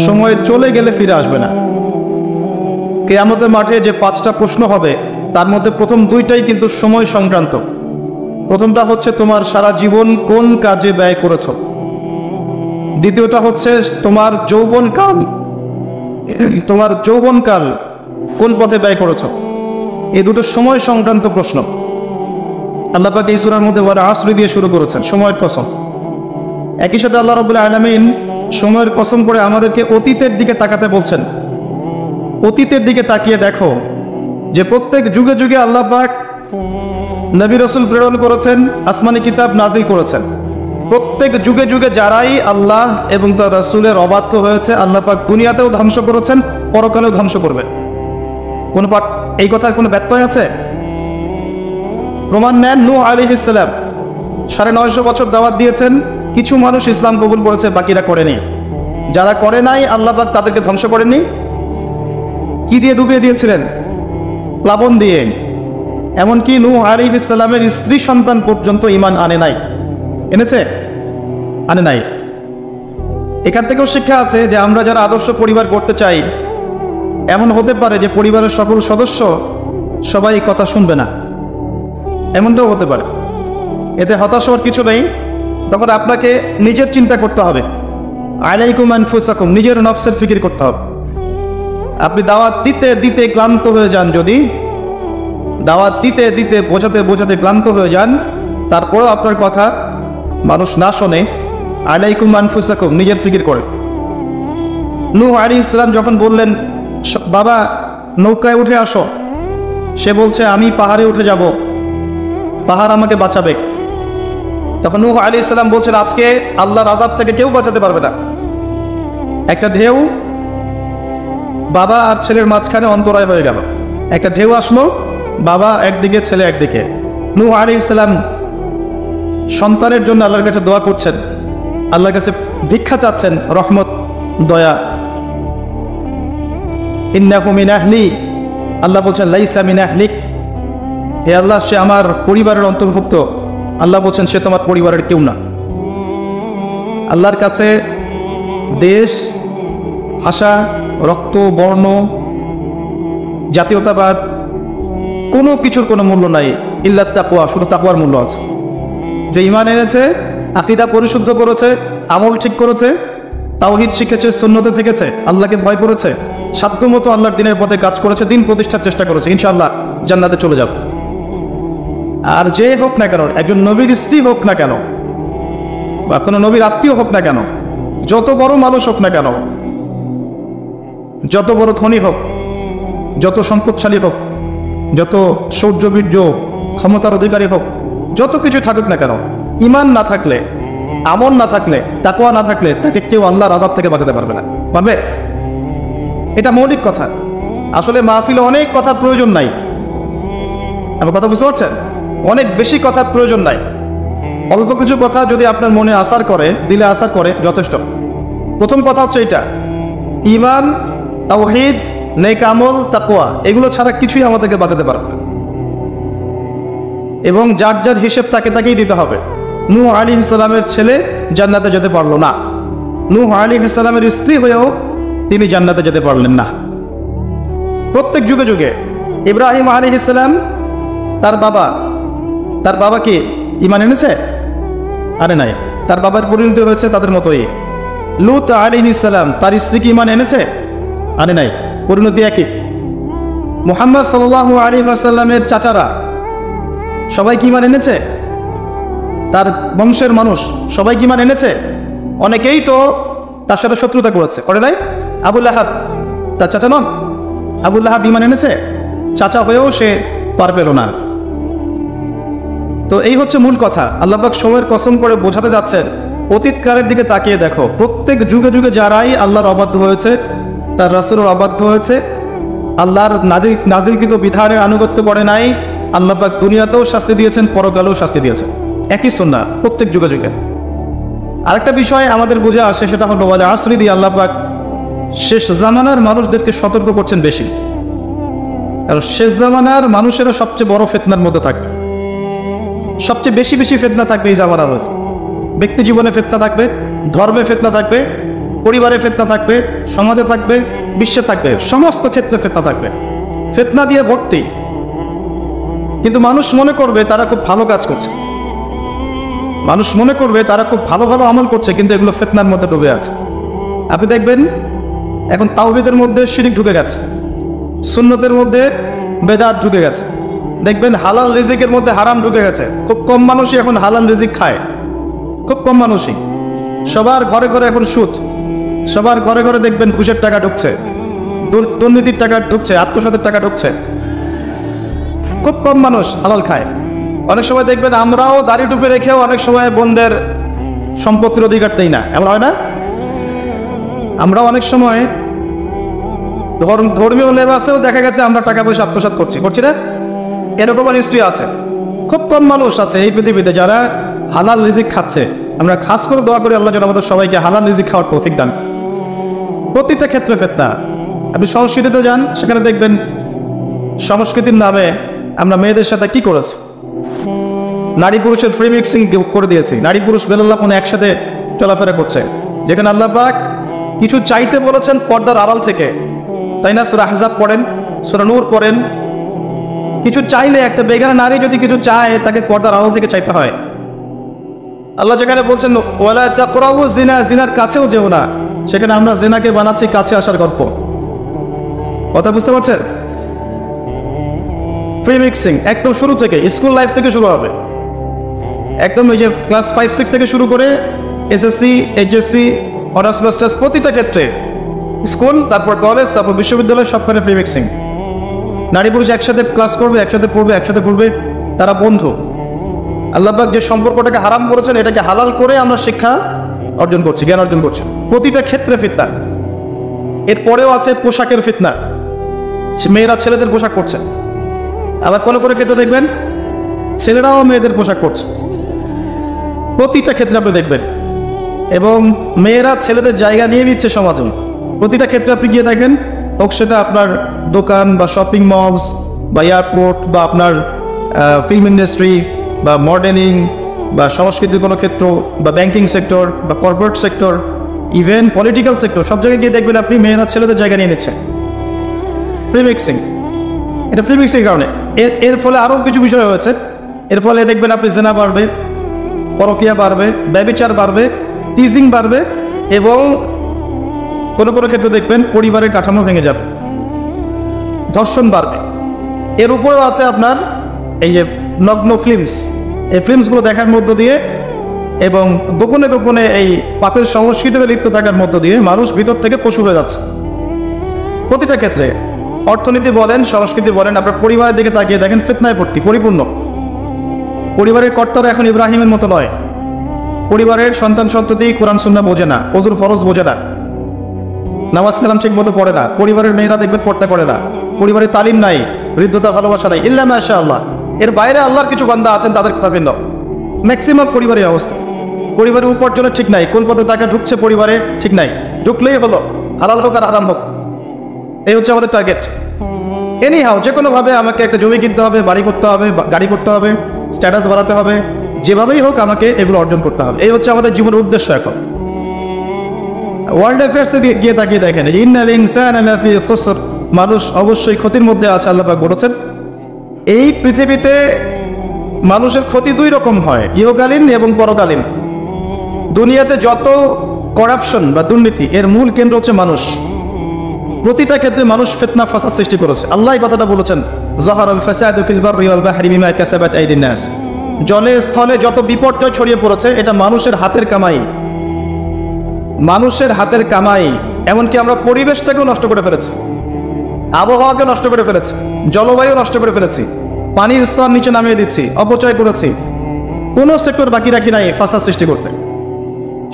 সময় চলে গেলে ফিরে আসবে না। কিয়ামতের মাঠে যে 5টা প্রশ্ন হবে তার মধ্যে প্রথম 2টাই কিন্তু সময় সংক্রান্ত। প্রথমটা হচ্ছে তোমার সারা জীবন কোন কাজে ব্যয় করেছ, দ্বিতীয়টা হচ্ছে তোমার যৌবনকাল কোন পথে ব্যয় করেছ। এই দুটো সময় সংক্রান্ত প্রশ্ন। আল্লাহ পাক এই সূরার মধ্যে ওয়াল আসরি দিয়ে শুরু করেছেন, সময়ের কসম। একই সাথে আল্লাহ রাব্বুল আলামিন সময়ের কসম করে আমাদেরকে অতীতের দিকে তাকাতে বলছেন। অতীতের দিকে তাকিয়ে দেখো যে প্রত্যেক যুগে যুগে আল্লাহ পাক নবী রাসূল প্রেরণ করেছেন, আসমানি কিতাব নাজিল করেছেন। প্রত্যেক যুগে যুগে যারাই আল্লাহ এবং তার রাসূলের অবাধ্য হয়েছে আল্লাহ পাক দুনিয়াতেও ধ্বংস করেছেন, পরকালেও ধ্বংস করবেন। এই কথার কোনো ব্যত্যয় আছে? প্রমাণ নেন, নূহ আলাইহিস সালাম 950 বছর দাওয়াত দিয়েছেন, কিছু মানুষ ইসলাম কবুল করেছে, বাকিরা করেনি। যারা করে নাই আল্লাহ পাক তাদেরকে ধ্বংস করেননি। কি দিয়ে ডুবিয়ে দিয়েছিলেন? প্লাবন দিয়ে। এমনকি নূহ আলাইহিস সালামের স্ত্রী সন্তান পর্যন্ত ঈমান আনে নাই। এনেছে? আনে নাই। এখান থেকেও শিক্ষা আছে যে আমরা যারা আদর্শ পরিবার করতে চাই, এমন হতে পারে যে পরিবারের সকল সদস্য সবাই কথা শুনবে না, এমনটাও হতে পারে। এতে হতাশ হওয়ার কিছু নেই। তখন আপনাকে নিজের চিন্তা করতে হবে, আলাইকুম আনফুসাকুম, নিজের নফসের ফিকির করতে হবে। আপনি দাওয়াত দিতে দিতে ক্লান্ত হয়ে যান, যদি দাওয়াত দিতে দিতে বোঝাতে বোঝাতে ক্লান্ত হয়ে যান, তারপরেও আপনার কথা মানুষ না শোনে, আলাইকুম আনফুসাকুম, নিজের ফিকির করে। নূহ আলাইহিস সালাম যখন বললেন বাবা নৌকায় উঠে আসো, সে বলছে আমি পাহাড়ে উঠে যাব, পাহাড় আমাকে বাঁচাবে। তখন নূহ আলাইহিস সালাম বলছেন আজকে আল্লাহর আযাব থেকে কেউ বাঁচাতে পারবে না। একটা ঢেউ বাবা আর ছেলের মাঝখানে অন্তরায় হয়ে গেল। একটা ঢেউ আসলো, বাবা একদিকে ছেলে একদিকে। নূহ আলাইহিস সালাম সন্তানের জন্য আল্লাহর কাছে দোয়া করছেন, আল্লাহর কাছে ভিক্ষা চাচ্ছেন, রহমত, দয়া। ইন্নাহু মিন আহলি, আল্লাহ বলছেন লাইসা মিন আহলিক, হে আল্লাহ সে আমার পরিবারের অন্তর্ভুক্ত। আল্লাহ বলছেন সে তোমার পরিবারের কেউ না। আল্লাহর কাছে দেশ, ভাষা, রক্ত, বর্ণ, জাতীয়তাবাদ কোনো কিছুর কোনো মূল্য নাই, ইল্লা তাকওয়া, শুধু তাকওয়ার মূল্য আছে। যে ঈমান এনেছে, আকীদা পরিশুদ্ধ করেছে, আমল ঠিক করেছে, তাওহীদ শিখেছে, সুন্নতে থেকেছে, আল্লাহকে ভয় করেছে, সাধ্যমতো আল্লাহর দিনের পথে কাজ করেছে, দিন প্রতিষ্ঠার চেষ্টা করেছে, ইনশাআল্লাহ জান্নাতে চলে যাবে। আর যে হোক না কেন, একজন নবীর স্ত্রী হোক না কেন, বা কোনো নবীর আত্মীয় হোক না কেন, যত বড় মানুষ হোক না কেন, যত বড় ধনী হোক, যত সম্পদশালী হোক, যত শৌর্যবীর্য ক্ষমতার অধিকারী হোক, যত কিছু থাকুক না কেন, ঈমান না থাকলে, আমল না থাকলে, তাকওয়া না থাকলে তাকে কেউ আল্লাহর আযাব থেকে বাঁচাতে পারবে না। পারবে? এটা মৌলিক কথা। আসলে মাহফিলে অনেক কথার প্রয়োজন নাই। আমার কথা বুঝতে পারছেন? অনেক বেশি কথার প্রয়োজন নাই। অল্প কিছু কথা যদি আপনার মনে আসার করে, দিলে আসার করে, যথেষ্ট। প্রথম কথা হচ্ছে এটা, ঈমান, তাওহীদ, নেক আমল, তাকওয়া, এগুলো ছাড়া কিছুই আমাদেরকে বাঁচাতে পারবে না। এবং যার যার হিসেব তাকে তাকেই দিতে হবে। নূহ আলাইহিস সালামের ছেলে জান্নাতে যেতে পারলো না, নূহ আলাইহিস সালামের স্ত্রী হয়েও তিনি জান্নাতে যেতে পারলেন না। প্রত্যেক যুগে যুগে ইব্রাহিম আলাইহিস সালাম, তার বাবা কি ঈমান এনেছে? আরে নাই। তার বাবার পরিণতি হয়েছে তাদের মতোই। লূত আলাইহিস সালাম, তার স্ত্রী কি ঈমান এনেছে? আরে নাই। পরিণতি একই। মুহাম্মদ সাল্লাল্লাহু আলাইহি ওয়াসাল্লামের চাচারা সবাই কি ঈমান এনেছে? তার বংশের মানুষ সবাই কি ঈমান এনেছে? অনেকেই তো তার সাথে শত্রুতা করেছে, করে নাই? আবু লাহাব তার চাচা নন? আবু লাহাব ঈমান এনেছে? চাচা হয়েও সে পার পেল না। তো এই হচ্ছে মূল কথা। আল্লাহ পাক সময়ের কসম করে বোঝাতে যাচ্ছেন, অতীতকালের দিকে তাকিয়ে দেখো, প্রত্যেক যুগে যুগে যারাই আল্লাহর অবাধ্য হয়েছে, তার রাসূলের অবাধ্য হয়েছে, আল্লাহর নাজিলকৃত বিধানের আনুগত্য করে নাই, আল্লাহ পাক দুনিয়াতেও শাস্তি দিয়েছেন, পরকালেও শাস্তি দিয়েছেন। একই সুন্নাহ প্রত্যেক যুগে যুগে। আরেকটা বিষয় আমাদের বুঝে আসে, সেটা হলো ওয়াল আসরি দিয়ে আল্লাহ পাক শেষ জামানার মানুষদেরকে সতর্ক করছেন বেশি। আর শেষ জামানার মানুষেরা সবচেয়ে বড় ফিতনার মধ্যে থাকবে, সবচেয়ে বেশি বেশি ফিতনা থাকবে এই জামানার মধ্যে। ব্যক্তি জীবনে ফিতনা থাকবে, ধর্মে ফিতনা থাকবে, পরিবারে ফিতনা থাকবে, সমাজে থাকবে, বিশ্বে থাকবে, সমস্ত ক্ষেত্রে ফিতনা থাকবে, ফিতনা দিয়ে ভর্তি। কিন্তু মানুষ মনে করবে তারা খুব ভালো কাজ করছে, মানুষ মনে করবে তারা খুব ভালো ভালো আমল করছে, কিন্তু এগুলো ফিতনার মধ্যে ডুবে আছে। আপনি দেখবেন এখন তাওহীদের মধ্যে শিরক ঢুকে গেছে, সুন্নতের মধ্যে বেদাত ঢুকে গেছে, দেখবেন হালাল রিজিকের মধ্যে হারাম ঢুকে গেছে। খুব কম মানুষই এখন হালাল রিজিক খায়, খুব কম মানুষই। সবার ঘরে ঘরে এখন সুদ, সবার ঘরে ঘরে দেখবেন ঘুষের টাকা ঢুকছে, দুর্নীতির টাকা ঢুকছে, আত্মসাতের টাকা ঢুকছে। খুব কম মানুষ হালাল খায়। অনেক সময় দেখবেন আমরাও দাড়ি টুপে রেখেও অনেক সময় বোনদের সম্পত্তির অধিকার দেই না, এমন হয় না? আমরা অনেক সময় ধর্মীয় লেবাসেও দেখা গেছে আমরা টাকা পয়সা আত্মসাৎ করছি না? এরকম নিশ্চয়ই আছে। খুব কম মানুষ আছে এই পৃথিবীতে যারা হালাল রিজিক খাচ্ছে। আমরা খাস করে দোয়া করি আল্লাহ যেন আমাদের সবাইকে হালাল রিজিক খাওয়ার তৌফিক দান। প্রতিটা ক্ষেত্রে ফিতনা। আপনি সংস্কৃতিতে যান, সেখানে দেখবেন সংস্কৃতির নামে আমরা মেয়েদের সাথে কি করেছি, নারী পুরুষের ফ্রি মিক্সিং করে দিয়েছি। নারী পুরুষ বেলাল্লাপনে একসাথে চলাফেরা করছে, যেখানে আল্লাহ পাক কিছু চাইতে বলেছেন পর্দার আড়াল থেকে, তাই না? সূরা আহজাব পড়েন, সূরা নূর পড়েন। কিছু চাইলে একটা বেগানা নারী যদি কিছু চায় তাকে পর্দার আড়াল থেকে চাইতে হয়। আল্লাহ যেখানে বলছেন ওয়ালা তাকরাবু জিনা, জিনার কাছেও যেও না, সেখানে আমরা জিনাকে বানাচ্ছি কাছে আসার গল্প। কথা বুঝতে পারছেন? ফ্রি মিক্সিং একদম শুরু থেকে, স্কুল লাইফ থেকে শুরু হবে, একদম ওই যে ক্লাস 5-6 থেকে শুরু করে এসএসসি, এইচএসসি, অনার্স মাস্টার্স, প্রতিটা ক্ষেত্রে, স্কুল, তারপর কলেজ, তারপর বিশ্ববিদ্যালয়, সবখানে ফ্রি মিক্সিং। নারী পুরুষ একসাথে ক্লাস করবে, একসাথে পড়বে, একসাথে পড়বে, তারা বন্ধু। আল্লাহ পাক যে সম্পর্কটাকে হারাম করেছেন এটাকে হালাল করে আমরা শিক্ষা অর্জন করছি, জ্ঞান অর্জন করছি। প্রতিটা ক্ষেত্রে ফিতনা। এরপরেও আছে পোশাকের ফিতনা, মেয়েরা ছেলেদের পোশাক করছে। আবার কোনো কোনো ক্ষেত্রে দেখবেন ছেলেরাও মেয়েদের পোশাক করছে, প্রতিটা ক্ষেত্রে আপনি দেখবেন। এবং মেয়েরা ছেলেদের জায়গা নিয়ে নিচ্ছে সমাজে। প্রতিটা ক্ষেত্রে আপনি গিয়ে দেখেন, হোক সেটা আপনার দোকান বা শপিং মলস বা এয়ারপোর্ট বা আপনার ফিল্ম ইন্ডাস্ট্রি বা মডেলিং বা সংস্কৃতির কোনো ক্ষেত্র বা ব্যাংকিং সেক্টর বা corporate sector, even political sector, সব জায়গায় গিয়ে দেখবেন আপনি মেয়েরা ছেলেদের জায়গা নিয়ে নিচ্ছে। ফ্রি মিক্সিং, এটা ফ্রি মিক্সিং কারণে। এর ফলে আরও কিছু বিষয় হয়েছে। এর ফলে দেখবেন আপনি জেনা বাড়বে, পরকীয়া বাড়বে, ব্যভিচার বাড়বে, টিজিং বাড়বে, এবং কোনো কোনো ক্ষেত্রে দেখবেন পরিবারের কাঠামো ভেঙে যাবে, ধর্ষণ বাড়বে। এর উপরেও আছে আপনার এই যে নগ্ন ফিল্মস, এই ফিল্মসগুলো দেখার মধ্য দিয়ে এবং গোপনে গোপনে এই পাপের সংস্কৃতিতে লিপ্ত থাকার মধ্য দিয়ে মানুষ ভিতর থেকে পশু হয়ে যাচ্ছে। প্রতিটা ক্ষেত্রে, অর্থনীতি বলেন, সংস্কৃতি বলেন, আপনার পরিবারের দিকে তাকিয়ে দেখেন ফিতনায় ভর্তি, পরিপূর্ণ। পরিবারের কর্তারা এখন ইব্রাহিমের মতো নয়। পরিবারের সন্তান সন্ততি কোরআন সুন্নাহ বোঝে না, ওযুর ফরজ বোঝে না, নামাজ কালাম ঠিক মতো পড়ে না। পরিবারের মেয়েরা দেখবেন পড়তে করে না, পরিবারের তালিম নাই, হৃদ্যতা ভালোবাসা নাই, ইল্লা মাশাআল্লাহ। এর বাইরে আল্লাহর কিছু বান্দা আছেন, তাদের কথা ভিন্ন। ম্যাক্সিমাম পরিবারের অবস্থা, পরিবারের উপার্জনের ঠিক নাই, কোন পথে টাকা ঢুকছে পরিবারে ঠিক নাই, ঢুকলেই হলো, হালাল হোক আর হারাম হোক, এই হচ্ছে আমাদের টার্গেট। এনি হাও, যে কোনোভাবে আমাকে একটা জমি কিনতে হবে, বাড়ি করতে হবে, গাড়ি করতে হবে, স্ট্যাটাস বাড়াতে হবে, যেভাবেই হোক আমাকে এগুলো অর্জন করতে হবে। এই হচ্ছে আমাদের জীবনের উদ্দেশ্য। এখন ওয়ার্ল্ড অ্যাফেয়ার্সে গিয়ে তাকিয়ে দেখেন, ইন্নাল ইনসানা লাফি খুসর, মানুষ অবশ্যই ক্ষতির মধ্যে আছে। আল্লাহ পাক বলেছেন এই পৃথিবীতে মানুষের ক্ষতি দুই রকম হয়, ইহকালীন এবং পরকালীন। দুনিয়াতে যত করাপশন বা দুর্নীতি, এর মূল কেন্দ্র হচ্ছে মানুষ। প্রতিটা ক্ষেত্রে মানুষ ফিতনা ফাসাদ সৃষ্টি করেছে। আল্লাহ এই কথাটা বলেছেন, যাহারাল ফাসাদু ফিল বাররি ওয়াল বাহরি বিমা কাসাবাত আইদিন নাস। জলে স্থলে যত বিপর্যয় ছড়িয়ে পড়েছে এটা মানুষের হাতের কামাই, মানুষের হাতের কামাই। এমনকি আমরা পরিবেশটাকেও নষ্ট করে ফেলেছি, আবহাওয়াকে নষ্ট করে ফেলেছি, জলবায়ু নষ্ট করে ফেলেছি, পানির স্তর নিচে নামিয়ে দিচ্ছি, অপচয় করেছি। কোনো সেক্টর বাকি রাখি নাই ফাসাদ সৃষ্টি করতে।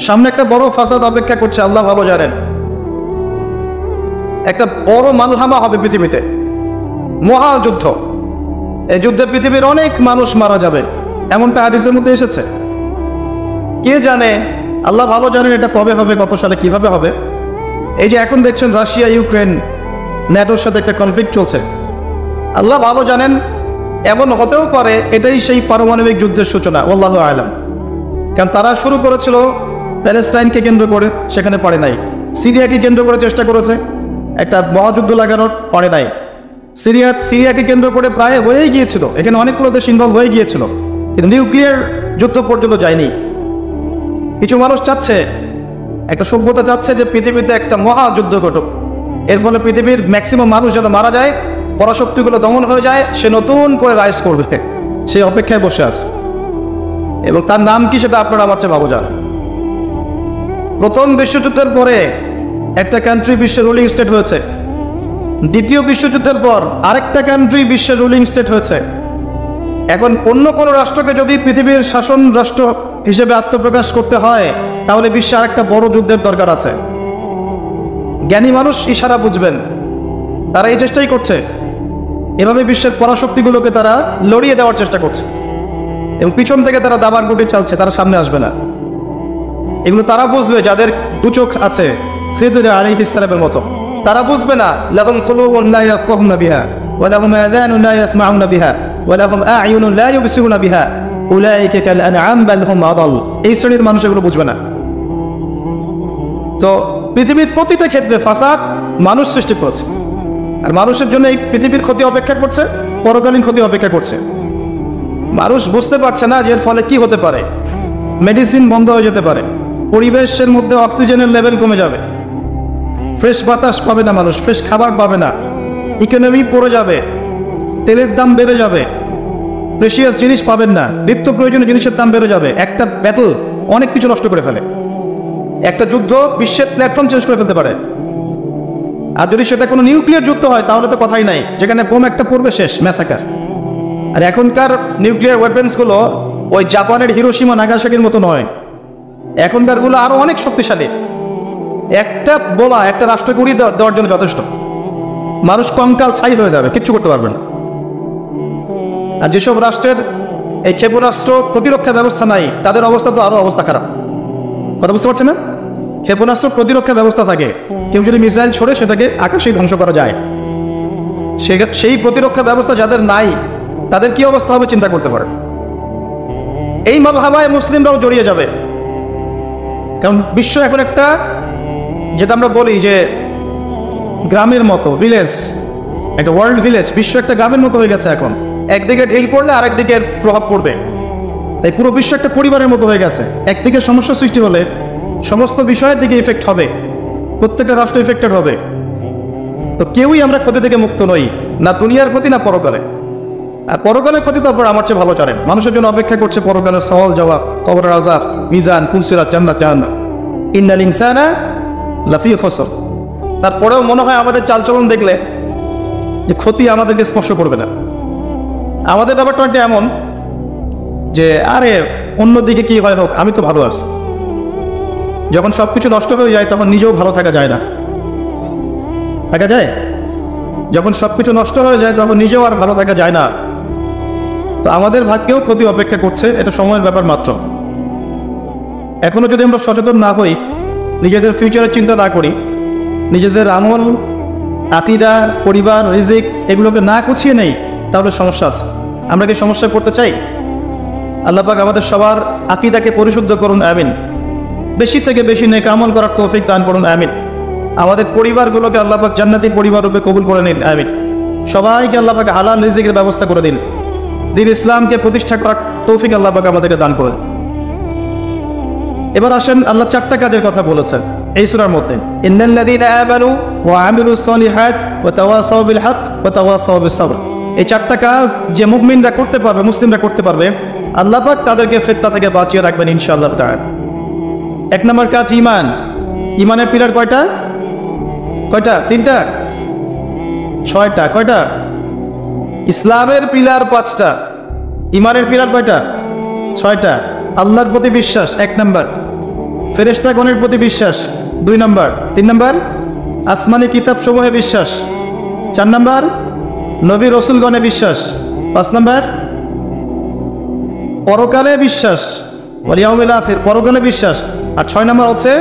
সামনে একটা বড় ফাসাদ অপেক্ষা করছে, আল্লাহ ভালো জানেন। একটা বড় মালহামা হবে পৃথিবীতে, মহাযুদ্ধ। এই যুদ্ধে পৃথিবীর অনেক মানুষ মারা যাবে, এমনটা হাদিসের মধ্যে এসেছে। কে জানে, আল্লাহ ভালো জানেন এটা কবে হবে, কত সালে, কিভাবে হবে। এই যে এখন দেখছেন রাশিয়া ইউক্রেন ন্যাটোর সাথে একটা কনফ্লিক্ট চলছে, আল্লাহ ভালো জানেন এমন হতেও পারে এটাই সেই পারমাণবিক যুদ্ধের সূচনা, আল্লাহু আ'লাম। কারণ তারা শুরু করেছিল প্যালেস্টাইনকে কেন্দ্র করে, সেখানে পারে নাই। সিরিয়াকে কেন্দ্র করে চেষ্টা করেছে একটা মহাযুদ্ধ লাগানোর, পারে নাই। সিরিয়াকে কেন্দ্র করে প্রায় হয়েই গিয়েছিল, এখানে অনেকগুলো দেশ ইনভলভ হয়ে গিয়েছিল, কিন্তু নিউক্লিয়ার যুদ্ধ পর্যন্ত যায়নি। কিছু মানুষ চাচ্ছে, একটা সভ্যতা চাচ্ছে যে পৃথিবীতে একটা মহাযুদ্ধ ঘটুক, এর ফলে পৃথিবীর ম্যাক্সিমাম মানুষ যেন মারা যায়, পরাশক্তিগুলো দমন হয়ে যায়, সে নতুন করে রাইজ করবে, সে অপেক্ষায় বসে আছে। এবং তার নাম কি সেটা আপনারা আমার চেয়ে ভালো জানেন। প্রথম বিশ্বযুদ্ধের পরে একটা কান্ট্রি বিশ্বের রুলিং স্টেট হয়েছে, দ্বিতীয় বিশ্বযুদ্ধের পর আরেকটা কান্ট্রি বিশ্বের রুলিং স্টেট হয়েছে। এখন অন্য কোনো রাষ্ট্রকে যদি পৃথিবীর শাসন রাষ্ট্র হিসেবে আত্মপ্রকাশ করতে হয়, তাহলে বিশ্বে আরেকটা বড় যুদ্ধের দরকার আছে। জ্ঞানী মানুষ ইশারা বুঝবেন, তারা এই চেষ্টাই করছে। এভাবে বিশ্বের পরাশক্তিগুলোকে তারা লড়িয়ে দেওয়ার চেষ্টা করছে, এবং পিছন থেকে তারা দাবার গুটি চালছে, তারা সামনে আসবে না। এগুলো তারা বুঝবে যাদের দু চোখ আছে, খিদর আলাইহিস সালামের মতো। তারা বুঝবে না লাহুম কুলুবুন লা ইয়াফকাহুনা বিহা ওয়া লাহুম আযানুন লা ইয়াসমাউনা বিহা ওয়া লাহুম আ'য়ুনুন লা ইউবসিরুনা বিহা উলাইকা কাল আনআম বাল হুম আদাল। এই শ্রেণীর মানুষ এগুলো বুঝবে না। তো পৃথিবীর প্রতিটা ক্ষেত্রে ফাসাদ মানুষ সৃষ্টি করেছে, আর মানুষের জন্য এই পৃথিবীর ক্ষতি অপেক্ষা করছে, পরকালীন ক্ষতি অপেক্ষা করছে। মানুষ বুঝতে পারছে না যে এর ফলে কি হতে পারে। মেডিসিন বন্ধ হয়ে যেতে পারে, পরিবেশের মধ্যে অক্সিজেনের লেভেল কমে যাবে, ফ্রেশ বাতাস পাবে না মানুষ, ফ্রেশ খাবার পাবে না, ইকোনমি পড়ে যাবে, তেলের দাম বেড়ে যাবে, প্রেশিয়াস জিনিস পাবেন না, নিত্য প্রয়োজনীয় জিনিসের দাম বেড়ে যাবে। একটা ব্যাটল অনেক কিছু নষ্ট করে ফেলে, একটা যুদ্ধ বিশ্বের প্ল্যাটফর্ম চেঞ্জ করে ফেলতে পারে। আর যদি সেটা কোনো নিউক্লিয়ার যুদ্ধ হয় তাহলে তো কথাই নাই, যেখানে বোম একটা পড়বে শেষ, ম্যাসাকার। আর এখনকার নিউক্লিয়ার ওয়েপেন্সগুলো ওই জাপানের হিরোশিমা নাগাসাকির মতো নয়, এখনকারগুলো আরো অনেক শক্তিশালী। একটা বোমা একটা রাষ্ট্রকে উড়িয়ে দেওয়ার জন্য যথেষ্ট, মানুষ কঙ্কাল ছাই হয়ে যাবে, কিচ্ছু করতে পারবে না। আর যেসব রাষ্ট্রের এই ক্ষেপণাস্ত্র প্রতিরক্ষা ব্যবস্থা নাই, তাদের অবস্থা তো আরো অবস্থা খারাপ। কথা বুঝতে পারছেন না? ক্ষেপণাস্ত্র প্রতিরক্ষা ব্যবস্থা থাকে, কেউ যদি মিসাইল ছোড়ে সেটাকে আকাশেই ধ্বংস করা যায়। সেই প্রতিরক্ষা ব্যবস্থা যাদের নাই, তাদের কি অবস্থা হবে চিন্তা করতে পারে। এই মালহামায় মুসলিমরাও জড়িয়ে যাবে, কারণ বিশ্ব এখন একটা, যেটা আমরা বলি যে গ্রামের মতো, ভিলেজ, একটা ওয়ার্ল্ড ভিলেজ, বিশ্ব একটা গ্রামের মতো হয়ে গেছে এখন। একদিকে ঢিল পড়লে আরেকদিকে প্রভাব পড়বে, তাই পুরো বিশ্ব একটা পরিবারের মতো হয়ে গেছে। একদিকে সমস্যা সৃষ্টি হলে সমস্ত বিষয়ের দিকে ইফেক্ট হবে, প্রত্যেকটা রাষ্ট্র ইফেক্টেড হবে। তো কেউই আমরা ক্ষতি থেকে মুক্ত নই, না দুনিয়ার ক্ষতি না পরকালে। আর পরকালের ক্ষতি তো আপনারা আমার চেয়ে ভালো জানেন, মানুষের জন্য অপেক্ষা করছে পরকালের সওয়াল জবাব, কবরের আযাব, মিজান, ফুলসিরাত, জান্নাত, জাহান্নাম। ইন্নাল ইনসানা লাফি খুসর। তারপরেও মনে হয় আমাদের চালচলন দেখলে যে ক্ষতি আমাদেরকে স্পর্শ করবে না। আমাদের ব্যাপারটা একটা এমন যে আরে অন্যদিকে কি হয় হোক, আমি তো ভালো আছি। যখন সবকিছু নষ্ট হয়ে যায় তখন নিজেও ভালো থাকা যায় না, থাকা যায়? যখন সবকিছু নষ্ট হয়ে যায় তখন নিজেও আর ভালো থাকা যায় না। তো আমাদের ভাগ্যেও ক্ষতি অপেক্ষা করছে, এটা সময়ের ব্যাপার মাত্র। এখনো যদি আমরা সচেতন না হই, নিজেদের ফিউচারের চিন্তা না করি, নিজেদের আমল, আকীদা, পরিবার, রিজিক এগুলোকে না গুছিয়ে নেই, তাহলে সমস্যা আছে। আমরা কি সমস্যায় পড়তে চাই? আল্লাহ পাক আমাদের সবার আকীদাকে পরিশুদ্ধ করুন, আমিন। বেশি থেকে বেশি নেক আমল করার তৌফিক দান করুন, আমিন। আমাদের পরিবারগুলোকে আল্লাহ পাক জান্নাতি পরিবার রূপে কবুল করে নিন, আমিন। সবাইকে আল্লাহ পাক হালাল রিজিকের ব্যবস্থা করে দিন, দ্বীন ইসলামকে প্রতিষ্ঠা করার তৌফিক আল্লাহ পাক আমাদেরকে দান করেন। এবার আসেন, আল্লাহ চারটা কাজের কথা বলেছেন এই সূরার মধ্যে। ইন্নাল্লাযীনা আমানু ওয়া আমিলুস সলিহাত ওয়া তাওয়াসাউ বিল হক ওয়া তাওয়াসাউ বিস সবর। এই চারটা কাজ যে মুমিনরা করতে পারবে, মুসলিমরা করতে পারবে, আল্লাহ পাক তাদেরকে ফিতনা থেকে বাঁচিয়ে রাখবেন ইনশাআল্লাহ তাআলা। এক নম্বর কাজ ঈমান। ঈমানের পিলার কয়টা? কয়টা? তিনটা? ছয়টা? কয়টা? ইসলামের পিলার পাঁচটা, ঈমানের পিলার কয়টা? ছয়টা। আল্লাহর প্রতি বিশ্বাস এক নম্বর, ফেরেশতাগণের প্রতি বিশ্বাস দুই নম্বর, তিন নম্বর আসমানি কিতাব সমূহে বিশ্বাস, চার নম্বর নবী রসুলগণে বিশ্বাস, পাঁচ নম্বর পরকালে বিশ্বাস, ওয়াল ইয়াউমিল আখির, পরকালে বিশ্বাস, আর ছয় নম্বর হচ্ছে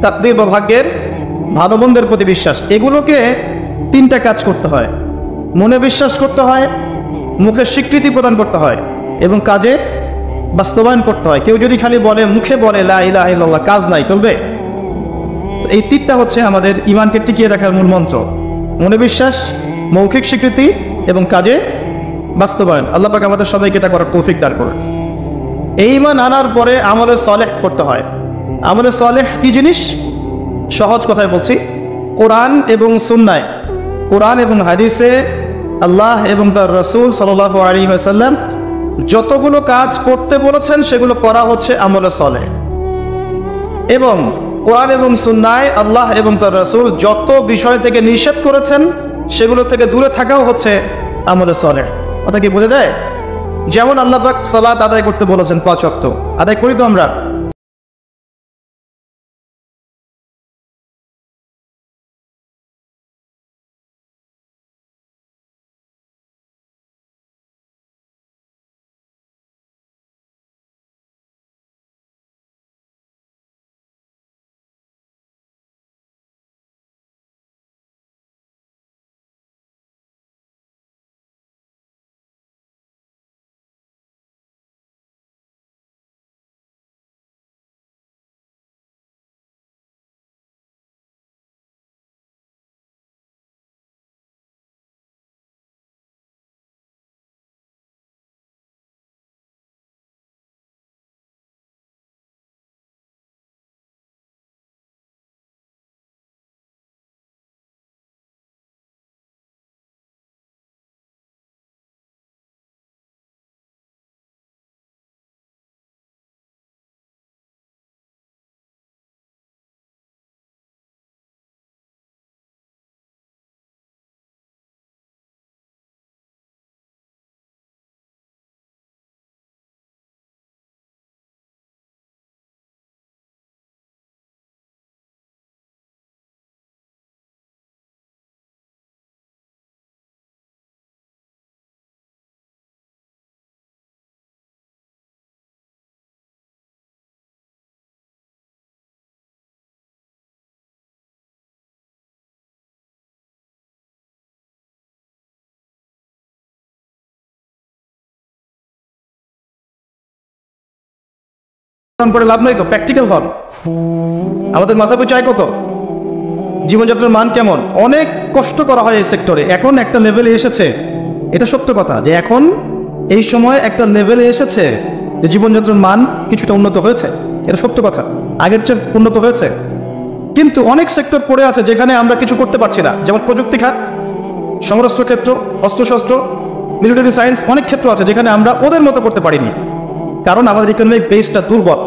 তাকদীর বা ভাগ্যের ভালো মন্দের প্রতি বিশ্বাস। এগুলোকে তিনটা কাজ করতে হয়, মনে বিশ্বাস করতে হয়, মুখে স্বীকৃতি প্রদান করতে হয়, এবং কাজে বাস্তবায়ন করতে হয়। কেউ যদি খালি বলে, মুখে বলে লা ইলাহা ইল্লাল্লাহ, কাজ নাই, চলবে? এই তিনটা হচ্ছে আমাদের ইমানকে টিকিয়ে রাখার মূল মন্ত্র। মনে বিশ্বাস, মৌখিক স্বীকৃতি এবং কাজে বাস্তবায়ন। আল্লাহ পাক আমাদের সবাইকে এটা করার তৌফিক দান করুন। এই ঈমান আনার পরে আমলে সালেহ করতে হয়। আমলে সালেহ কি জিনিস? সহজ কথায় বলছি, কোরআন এবং সুন্নায়, কোরআন এবং হাদিসে আল্লাহ এবং তার রাসূল সাল্লাল্লাহু আলাইহি ওয়াসাল্লাম যতগুলো কাজ করতে বলেছেন সেগুলো করা হচ্ছে আমলে সালেহ। এবং কোরআন এবং সুন্নায় আল্লাহ এবং তার রাসূল যত বিষয় থেকে নিষেধ করেছেন সেগুলো থেকে দূরে থাকাও হচ্ছে আমলে সালেহ। কথা কি বোঝা যায়? যেমন আল্লাহ পাক সালাত আদায় করতে বলেছেন 5 ওয়াক্ত, আদায় করি তো আমরা? করে লাভ নাই তো, প্র্যাকটিক্যাল হন। আমাদের মাথা পিছু আয় কত, জীবনযাত্রার মান কেমন, অনেক কষ্ট করা হয় এই সেক্টরে। এখন একটা লেভেলে এসেছে, এটা সত্য কথা যে এখন এই সময় একটা লেভেলে এসেছে যে জীবনযাত্রার মান কিছুটা উন্নত হয়েছে, এটা সত্য কথা, আগের চেয়ে উন্নত হয়েছে। কিন্তু অনেক সেক্টর পড়ে আছে যেখানে আমরা কিছু করতে পারছি না, যেমন প্রযুক্তি খাত, সমরাস্ত্র ক্ষেত্র, অস্ত্রশস্ত্র, মিলিটারি সায়েন্স, অনেক ক্ষেত্র আছে যেখানে আমরা ওদের মতো করতে পারিনি, কারণ আমাদের ইকোনমিক বেসটা দুর্বল।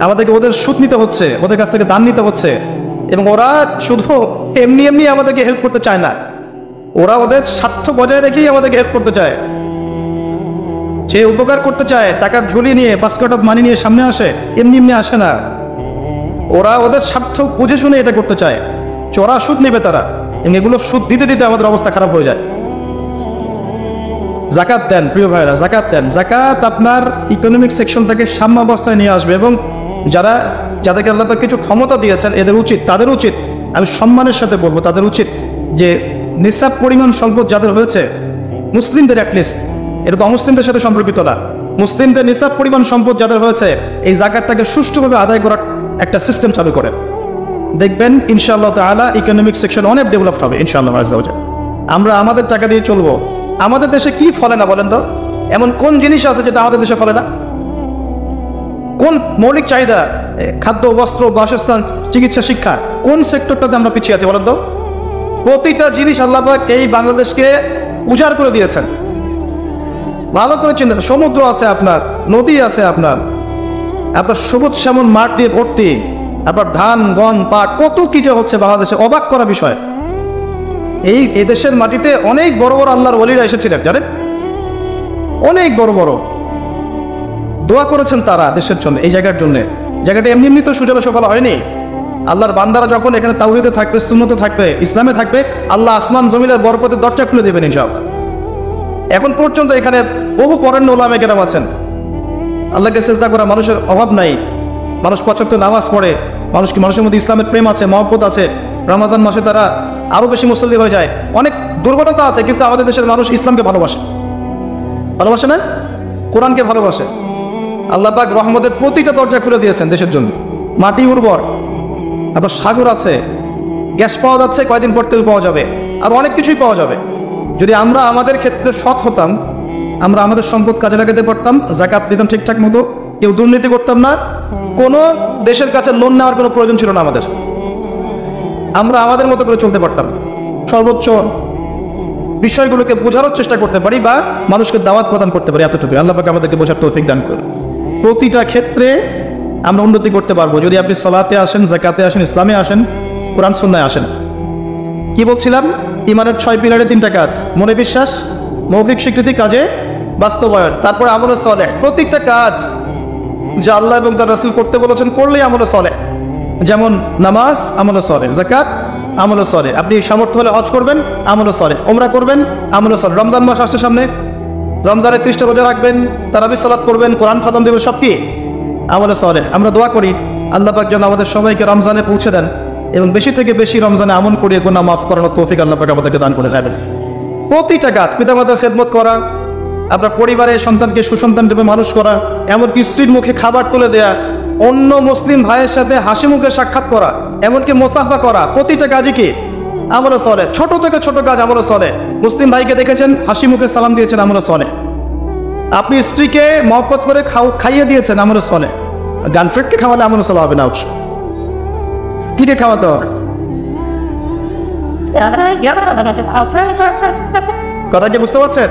আমাদেরকে ওদের সুদ নিতে হচ্ছে, ওদের কাছ থেকে দান নিতে হচ্ছে, এবং ওরা শুধু এমনি এমনি আমাদেরকে হেল্প করতে চায় না, ওরা ওদের স্বার্থ বজায় রেখেই আমাদেরকে হেল্প করতে চায়। যে উপকার করতে চায় টাকার ঝুলি নিয়ে, বাস্কেট অফ মানি নিয়ে সামনে আসে, এমনি এমনি আসে না, ওরা ওদের স্বার্থ বুঝে শুনে এটা করতে চায়। চড়া সুদ নেবে তারা, এবং এগুলো সুদ দিতে দিতে আমাদের অবস্থা খারাপ হয়ে যায়। জাকাত দেন প্রিয় ভাইরা, জাকাত দেন। জাকাত আপনার ইকোনমিক সেকশনটাকে সাম্যাবস্থায় নিয়ে আসবে, এবং যাদেরকে আল্লাহ পাক কিছু ক্ষমতা দিয়েছেন তাদের উচিত, আমি সম্মানের সাথে বলবো, তাদের উচিত যে নিসাব পরিমাণ সম্পদ যাদের হয়েছে, মুসলিমদের অ্যাটলিস্ট, এটা তো অমুসলিমদের সাথে সম্পর্কিত না, মুসলিমদের নিসাব পরিমাণ সম্পদ যাদের হয়েছে এই জাকাতটাকে সুষ্ঠুভাবে আদায় করার একটা সিস্টেম চালু করে দেখবেন ইনশাআল্লাহ তাআলা ইকোনমিক সেকশন অনেক ডেভেলপড হবে ইনশাআল্লাহ আযজা ওয়া জাল। আমরা আমাদের টাকা দিয়ে চলবো। আমাদের দেশে কি ফলে না বলেন তো? এমন কোন জিনিস আছে যেটা আমাদের দেশে ফলে না? কোন মৌলিক চাহিদা, খাদ্য, বস্ত্র, বাসস্থান, চিকিৎসা, শিক্ষা, কোন সেক্টরটাতে আমরা পিছিয়ে আছি বলেন তো? প্রতিটা জিনিস আল্লাহ পাক এই বাংলাদেশকে উজাড় করে দিয়েছেন। ভালো করে চিন্তা, সমুদ্র আছে আপনার, নদী আছে আপনার সবুজ শ্যামল মাঠ দিয়ে ভর্তি, আপনার ধান, গম, পাট, কত কিছু হচ্ছে বাংলাদেশে, অবাক করা বিষয়। এই দেশের মাটিতে অনেক বড় বড় আল্লাহর ওলিরা এসেছিলেন, জানেন? অনেক বড় বড় দোয়া করেছেন তারা দেশের জন্য, এই জায়গার জন্য। জায়গাটা এমনি এমনি তো সুজলা সফল হয়নি। আল্লাহর বান্দারা যখন এখানে তাওহীদে থাকবে, সুন্নতে থাকবে, ইসলামে থাকবে, আল্লাহ আসমান জমিনের বরকতের দরজা খুলে দেবেন ইনশাআল্লাহ। এখন পর্যন্ত এখানে বহু পরেণ্য উলামায়ে কেরাম আছেন, আল্লাহকে সিজদা করা মানুষের অভাব নাই, মানুষ 5 ওয়াক্ত নামাজ পড়ে, মানুষের মধ্যে ইসলামের প্রেম আছে, মহব্বত আছে। রমজান মাসে তারা আরো বেশি মুসল্লি হয়ে যায়। অনেক দুর্বলতা আছে, কিন্তু আমাদের দেশের মানুষ ইসলামকে ভালোবাসে, ভালোবাসে না? কোরআনকে ভালোবাসে। আল্লাহ পাক রহমতের প্রতিটা দরজা খুলে দিয়েছেন দেশের জন্য। মাটি উর্বর, আবার সাগর আছে, গ্যাস পাওয়া যাচ্ছে, কয়েকদিন পর তেল পাওয়া যাবে, আর অনেক কিছুই পাওয়া যাবে। যদি আমরা আমাদের ক্ষেত্রে সৎ হতাম, আমরা আমাদের সম্পদ কাজে লাগাতে পারতাম, যাকাত দিতাম ঠিকঠাক মতো, কেউ দুর্নীতি করতাম না, কোনো দেশের কাছে লোন নেওয়ার কোনো প্রয়োজন ছিল না আমাদের, আমরা আমাদের মতো করে চলতে পারতাম, সর্বোচ্চ বিষয়গুলোকে বোঝানোর চেষ্টা করতে পারি বা মানুষকে দাওয়াত প্রদান করতে পারি, এতটুকু। আল্লাহ পাক আমাদেরকে বোঝার তৌফিক দান করুন। প্রতিটা ক্ষেত্রে আমরা উন্নতি করতে পারবো যদি আপনি সালাতে আসেন, যাকাতে আসেন, ইসলামে আসেন, কোরআন সুন্নাহয় আসেন। কি বলছিলাম? ইমানের 6 পিলারে 3টা কাজ: মনে বিশ্বাস, মৌখিক স্বীকৃতি, কাজে বাস্তবায়ন, তারপরে আমলে সালেহ। প্রত্যেকটা কাজ যা আল্লাহ এবং তার রাসূল করতে বলেছেন করলেই আমলে সালেহ। যেমন নামাজ, আমলে সালেহ; যাকাত, আমলে সালেহ; আপনি সামর্থ্য হলে হজ করবেন, আমলে সালেহ; উমরা করবেন, আমলে সালেহ; রমজান মাস আসছে সামনে, রমজানের 30টা রোজা রাখবেন, তারাবির সালাত করবেন, কোরআন খতম দেবেন, সব কি আমলে সালেহ। আমরা দোয়া করি আল্লাহ পাক যেন আমাদের সবাইকে রমজানে পৌঁছে দেন এবং বেশি থেকে বেশি রমজানে আমল করিয়ে গুনাহ মাফ করানোর তৌফিক আল্লাহ পাক আমাদেরকে দান করে দেবেন। প্রতিটা কাজ, পিতামাতার খেদমত করা, আপনার পরিবারের সন্তানকে সুসন্তান রূপে মানুষ করা, এমনকি স্ত্রীর মুখে খাবার তুলে দেয়া, অন্য মুসলিম ভাইয়ের সাথে হাসি মুখে সাক্ষাৎ করা, এমনকি মুসাফা করা, প্রতিটা কাজই কি আমলে সালেহ। ছোট থেকে ছোট কাজ আমলে সালেহ। মুসলিম ভাইকে দেখেছেন, হাসি মুখে সালাম দিয়েছেন, আমলে সালেহ। আপনি স্ত্রীকে মহব্বত করে খাইয়ে দিয়েছেন, আমলে সালেহ। গার্লফ্রেন্ডকে খাওয়ালে আমলে সালেহ হবে না, স্ত্রীকে খাওয়াতে হবে। কথা কি বুঝতে পারছেন?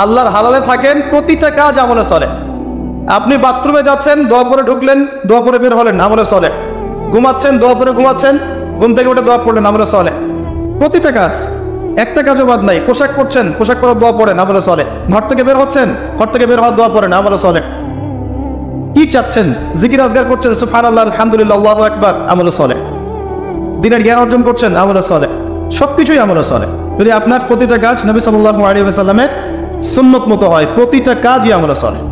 আল্লাহর হালালে থাকেন, প্রতিটা কাজ আমলে সালেহ। আপনি বাথরুমে যাচ্ছেন, দোয়া পরে ঢুকলেন, দোয়া পরে বের হলেন, আমলে সালেহ। ঘুমাচ্ছেন, দোয়া পরে ঘুমাচ্ছেন, ঘুম থেকে উঠে দোয়া পড়লেন, আমলে সালেহ। প্রতিটা কাজ, একটা কাজও বাদ নাই। পোশাক পরছেন, পোশাক পরার দোয়া পড়েন, আমলে সালেহ। ঘর থেকে বের হচ্ছেন, ঘর থেকে বের হওয়ার দোয়া পড়েন, আমলে সালেহ। কি চাচ্ছেন? জিকির আজগার করছেন, সুবহানাল্লাহ, আলহামদুলিল্লাহ, আল্লাহু আকবার, আমলে সালেহ। দিনের জ্ঞান অর্জন করছেন, আমলে সালেহ। সবকিছুই আমলে সালেহ। যদি আপনার প্রতিটা কাজ নবী সাল্লাল্লাহু আলাইহি ওয়াসাল্লামের সুন্নত মতো হয়, প্রতিটা কাজই আমলে সালেহ।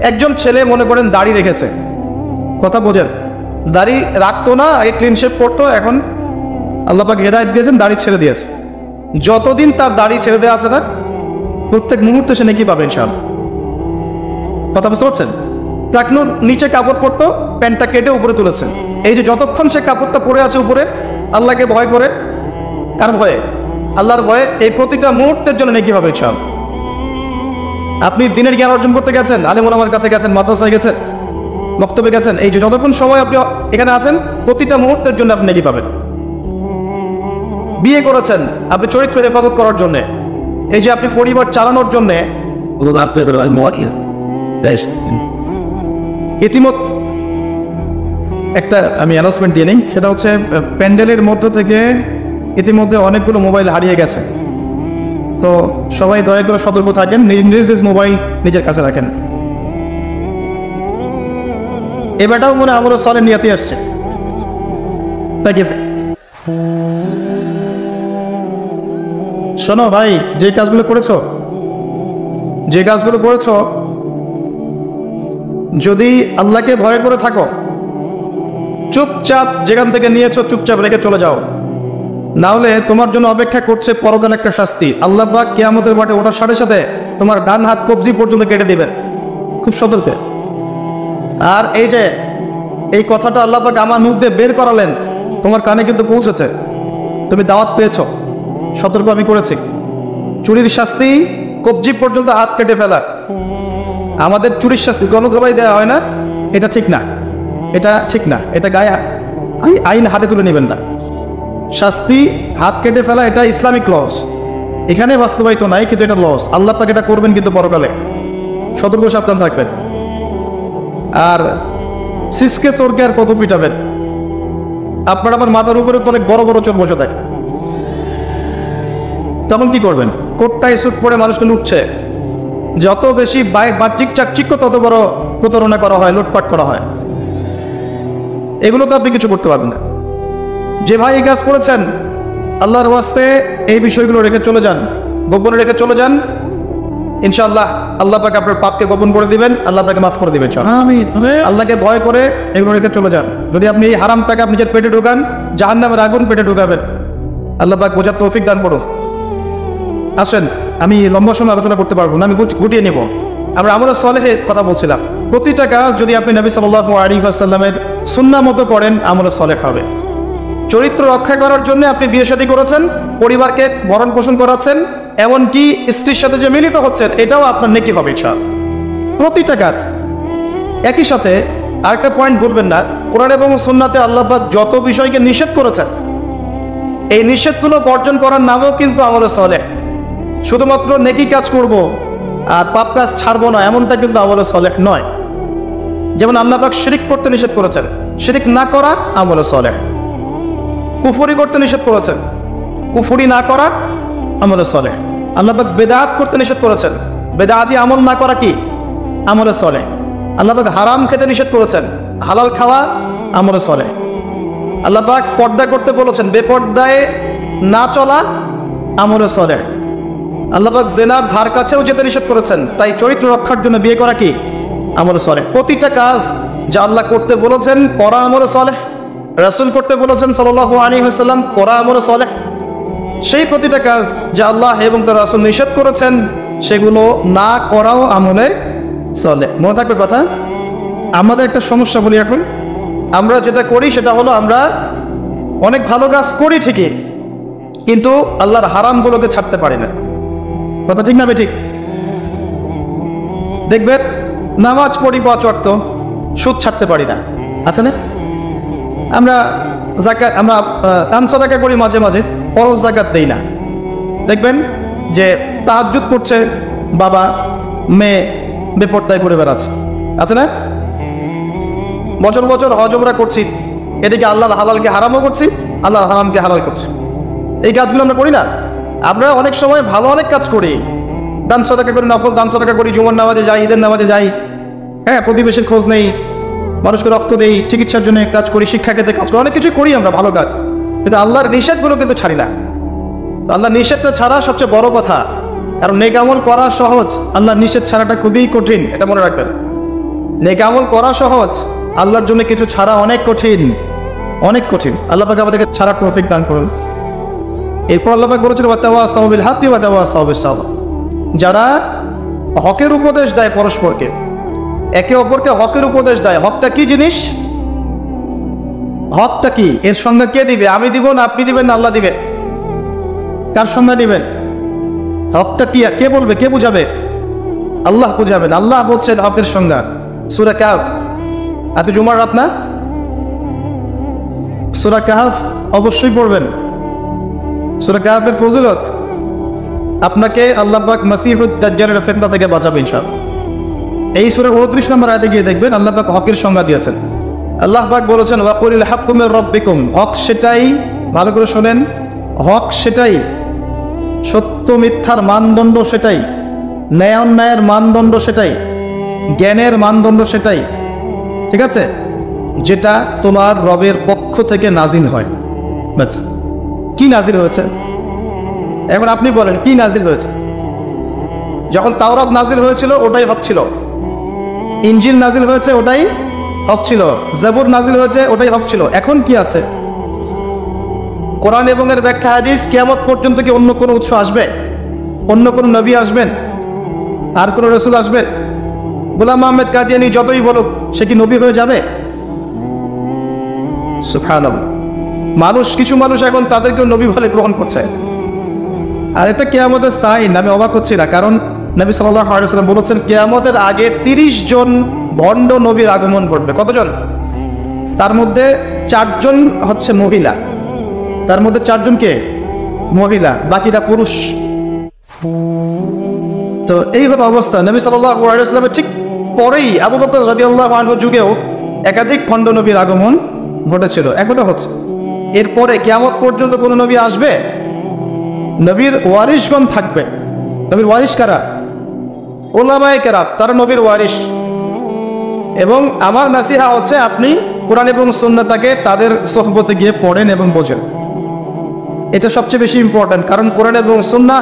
একজন ছেলে মনে করেন দাড়ি রেখেছে, কথা বোঝেন, দাড়ি রাখতো না, আগে ক্লিন শেভ করতো, এখন আল্লাহ পাক হেদায়েত দিয়েছেন, দাড়ি ছেড়ে দিয়েছে। যতদিন তার দাড়ি ছেড়ে দেওয়া আছে না, প্রত্যেক মুহূর্তে সে নেকি পাবে ইনশাআল্লাহ। কথা বুঝতে পারছেন? টাকনুর নিচে কাপড় পরতো, প্যান্টটা কেটে উপরে তুলেছেন। এই যে যতক্ষণ সে কাপড়টা পরে আছে উপরে, আল্লাহকে ভয় করে, কার ভয়ে? আল্লাহর ভয়ে, এই প্রতিটা মুহূর্তের জন্য নেকি হবে ইনশাআল্লাহ। আপনি দিনের জ্ঞান অর্জন করতে গেছেন, আলেম ওলামার কাছে গেছেন, মাদ্রাসায় গেছেন, বক্তব্যে গেছেন, এই যে যতক্ষণ সময় আপনি এখানে আছেন, প্রতিটা মুহূর্তের জন্য আপনি নেকি পাবেন। বিয়ে করেছেন আপনি চরিত্রের হেফাজত করার জন্য, এই যে আপনি পরিবার চালানোর জন্য। ইতিমধ্যে একটা আমি অ্যানাউন্সমেন্ট দিয়ে নিই, সেটা হচ্ছে প্যান্ডেলের মধ্য থেকে ইতিমধ্যে অনেকগুলো মোবাইল হারিয়ে গেছে। তো সবাই দয়া করে সতর্ক থাকেন, নিজ নিজ মোবাইল নিজের কাছে রাখেন। এবারটাও মনে আমলে সালেহ নিয়াতে আসছে। শোনো ভাই, যে কাজগুলো করেছো, যদি আল্লাহকে ভয় করে থাকো, চুপচাপ যেখান থেকে নিয়েছো চুপচাপ রেখে চলে যাও, না হলে তোমার জন্য অপেক্ষা করছে পরকাল একটা শাস্তি। আল্লাহ পাক কিয়ামতের মাঠে ওঠার সাথে সাথে তোমার ডান হাত কবজি পর্যন্ত কেটে দিবেন, খুব সতর্ক। আর এই যে এই কথাটা আল্লাহ পাক আমার মুখ দিয়ে বের করালেন, তোমার কানে কিন্তু পৌঁছেছে, তুমি দাওয়াত পেয়েছো, সতর্ক আমি করেছি। চুরির শাস্তি কবজি পর্যন্ত হাত কেটে ফেলা। আমাদের চুরির শাস্তি গণধবাই দেওয়া হয় না, এটা ঠিক না, এটা গায়ে আইন হাতে তুলে নেবেন না। শাস্তি হাত কেটে ফেলা, এটা ইসলামিক লস, এখানে বাস্তবায়িত নাই, কিন্তু এটা লস। আল্লাহ পাক এটা করবেন কিন্তু পরকালে, সতর্ক সাবধান থাকবেন। আর সিসকে চোরকে আর কত পিটাবেন? আপনার আমার মাথার উপরে তো অনেক বড় বড় চোর বসে থাকে, তখন কি করবেন? কোটটাই স্যুট পরে মানুষকে লুটছে, যত বেশি বাহ্যিক চাকচিক্য তত বড় প্রতারণা করা হয়, লুটপাট করা হয়। এগুলো তো আপনি কিছু করতে পারবেন না। যে ভাই এই কাজ করেছেন, আল্লাহর ওয়াস্তে এই বিষয়গুলো রেখে চলে যান, গোপনে রেখে চলে যান, ইনশাআল্লাহ আল্লাহ পাক আপনার পাপকে গোপন করে দিবেন, আল্লাহ তাকে মাফ করে দিবেন। আল্লাহকে ভয় করে এগুলো রেখে চলে যান। যদি আপনি এই হারাম টাকা নিজের পেটে ঢুকান, জাহান্নামের আগুন পেটে ঢুকাবেন। আল্লাহ পাক বোঝার তৌফিক দান করুন। আসেন, আমি লম্বা সময় আলোচনা করতে পারবো না, আমি গুটিয়ে নেব। আমরা আমলে সালেহের কথা বলছিলাম। প্রতিটা কাজ যদি আপনি নবী সাল্লাল্লাহু আলাইহি ওয়াসাল্লামের সুন্নাহ মতো করেন, আমলে সালেহ হবে। চরিত্র রক্ষা করার জন্য আপনি বিয়ে শাদী করেছেন, পরিবারকে ভরণ পোষণ করাচ্ছেন, এমনকি স্ত্রীর সাথে যে মিলিত হচ্ছেন, এটাও আপনার নেকি হবে ইনশাআল্লাহ। প্রতিটা কাজ। একই সাথে আরেকটা পয়েন্ট ভুলবেন না, কোরআন এবং সুন্নাতে আল্লাহ পাক যত বিষয়কে নিষেধ করেছেন, এই নিষেধগুলো বর্জন করার নামও কিন্তু আমলে সালেহ। শুধুমাত্র নেকি কাজ করব আর পাপ কাজ ছাড়বো না, এমনটা কিন্তু আমলে সালেহ নয়। যেমন আল্লাহ পাক শিরক করতে নিষেধ করেছেন, শিরক না করা আমলে সালেহ। কুফরি করতে নিষেধ করেছেন, কুফরি না করা আমলে সালেহ। আল্লাহ পাক বেদাত করতে নিষেধ করেছেন, বেদাতি আমল না করা কি আমলে সালেহ। আল্লাহ পাক হারাম খেতে নিষেধ করেছেন, হালাল খাওয়া আমলে সালেহ। আল্লাহ পাক পর্দা করতে বলেছেন, বেপর্দায় না চলা আমলে সালেহ। আল্লাহ পাক জিনার ধার কাছেও যেতে নিষেধ করেছেন, তাই চরিত্র রক্ষার জন্য বিয়ে করা কি আমলে সালেহ। প্রতিটা কাজ যা আল্লাহ করতে বলেছেন করা আমলে সালেহ, রাসূল করতে বলেছেন সাল্লাল্লাহু আলাইহি ওয়াসাল্লাম করা আমলে সালেহ। সেই প্রতিটা কাজ যা আল্লাহ এবং তার রাসূল নিষেধ করেছেন সেগুলো না করাও আমলে সালেহ। মনে থাকবে কথা। আমাদের একটা সমস্যা বলি এখন, আমরা যেটা করি সেটা হলো আমরা অনেক ভালো কাজ করি ঠিকই, কিন্তু আল্লাহর হারামগুলোকে ছাড়তে পারি না। কথা ঠিক না বেঠিক? দেখবেন নামাজ পড়ি 5 ওয়াক্ত, সুদ ছাড়তে পারি না, আছে না? আমরা যাকাত, আমরা দান সাদাকা করি মাঝে মাঝে, ফরজ যাকাত দেই না। দেখবেন যে তাহাজ্জুদ করছে বাবা, মেয়ে বেপরদায় করে বেড়াচ্ছে, আছে না? বছর বছর হজ উমরা করছি, এদিকে আল্লাহর হালালকে হারামও করছি, আল্লাহর হারামকে হালাল করছি। এই কাজগুলো আমরা করি না। আমরা অনেক সময় ভালো অনেক কাজ করি, দান সাদাকা করি, নফল দান সাদাকা করি, জুমার নামাজে যাই, ঈদের নামাজে যাই, হ্যাঁ, প্রতিবেশীর খোঁজ নেই, মানুষকে রক্ত দেই, চিকিৎসার জন্য কাজ করি, শিক্ষা ক্ষেত্রে কাজ করি, অনেক কিছু করি আমরা ভালো কাজ, কিন্তু আল্লাহর নিষেধগুলো কিন্তু ছাড়ি না। আল্লাহর নিষেধটা ছাড়া সবচেয়ে বড় কথা, কারণ নেক আমল করা সহজ, আল্লাহর নিষেধ ছাড়াটা খুবই কঠিন, এটা মনে রাখবেন। নেক আমল করা সহজ, আল্লাহর জন্য কিছু ছাড়া অনেক কঠিন, অনেক কঠিন। আল্লাহ পাক আমাদেরকে ছাড়া তৌফিক দান করুন। এরপর আল্লাহ পাক বলেছেন ওয়াতাওয়াসাউ বিল হাক্কি ওয়াতাওয়াসাউ বিস সাবর। যারা হকের উপদেশ দেয় পরস্পরকে, একে অপরকে হকের উপদেশ দেয়। হকটা কি জিনিস? হকটা কি? এর সংজ্ঞা কে দিবে? আমি দিব না, আপনি দিবেন না, আল্লাহ দিবেন? কার সংজ্ঞা দিবেন? হকটা কি কে বলবে, কে বুঝাবে? আল্লাহ বুঝাবেন। আল্লাহ বলছেন হকের সংজ্ঞা, সূরা কাহফ। আজকে জুমার রাত না? সূরা কাহফ অবশ্যই পড়বেন। সূরা কাহফের ফজিলত, আপনাকে আল্লাহ পাক মাসিহুদ দাজ্জালের ফিতনা থেকে বাঁচাবে ইনশাআল্লাহ। এই সূরার 29 নম্বর আয়াতে গিয়ে দেখবেন আল্লাহ পাক হকের সংজ্ঞা দিয়েছেন। আল্লাহ পাক বলেছেন ওয়াকুলিল হাক্কু মির রাব্বিকুম। হক সেটাই, ভালো করে শোনেন, হক সেটাই, সত্য মিথ্যার মানদণ্ড সেটাই, ন্যায় অন্যায়ের মানদণ্ড সেটাই, জ্ঞানের মানদণ্ড সেটাই, ঠিক আছে, যেটা তোমার রবের পক্ষ থেকে নাজিল হয়। বাস, কি নাজিল হয়েছে? এখন আপনি বলেন কি নাজিল হয়েছে? যখন তাওরাত নাজিল হয়েছিল ওটাই হক ছিল, ইনজিল নাজিল হয়েছে ওটাই হক ছিল, জাবুর নাজিল হয়েছে ওটাই হক ছিল। এখন কি আছে? কোরআন এবং এর ব্যাখ্যা হাদিস। কিয়ামত পর্যন্ত কি অন্য কোনো উৎস আসবে? অন্য কোনো নবী আসবেন? আর কোনো রাসূল আসবেন? গোলাম আহমেদ কাদিয়ানী যতই বলুক, সে কি নবী হয়ে যাবে? সুবহানাল্লাহ। মানুষ, কিছু মানুষ এখন তাদেরকেও নবী বলে গ্রহণ করছে। আর এটা কিয়ামতের সাইন। আমি অবাক হচ্ছি না, কারণ নবী সাল্লাল্লাহু আলাইহি ওয়াসাল্লাম বলেছেন কিয়ামতের আগে 30 জন ভণ্ড নবীর আগমন ঘটবে। কতজন? তার মধ্যে 4 জন হচ্ছে মহিলা, তার মধ্যে 4 জন কে? মহিলা, বাকিরা পুরুষ। তো এই হলো অবস্থা। নবী সাল্লাল্লাহু আলাইহি ওয়াসাল্লামের ঠিক পরেই আবু বকর রাদিয়াল্লাহু আনহু যুগেও একাধিক ভণ্ড নবীর আগমন ঘটেছিল, এখনো হচ্ছে। এরপরে কিয়ামত পর্যন্ত কোন নবী আসবে? নবীর ওয়ারিশগণ থাকবে। নবীর ওয়ারিশ কারা? উলামায়ে কেরাম, তারা নবীর ওয়ারিশ। এবং আমার নাসিহা হচ্ছে আপনি কোরআন এবং সুন্নাহটাকে তাদের সোহবতে গিয়ে পড়েন এবং বোঝেন। এটা সবচেয়ে বেশি ইম্পর্টেন্ট, কারণ কোরআন এবং সুন্নাহ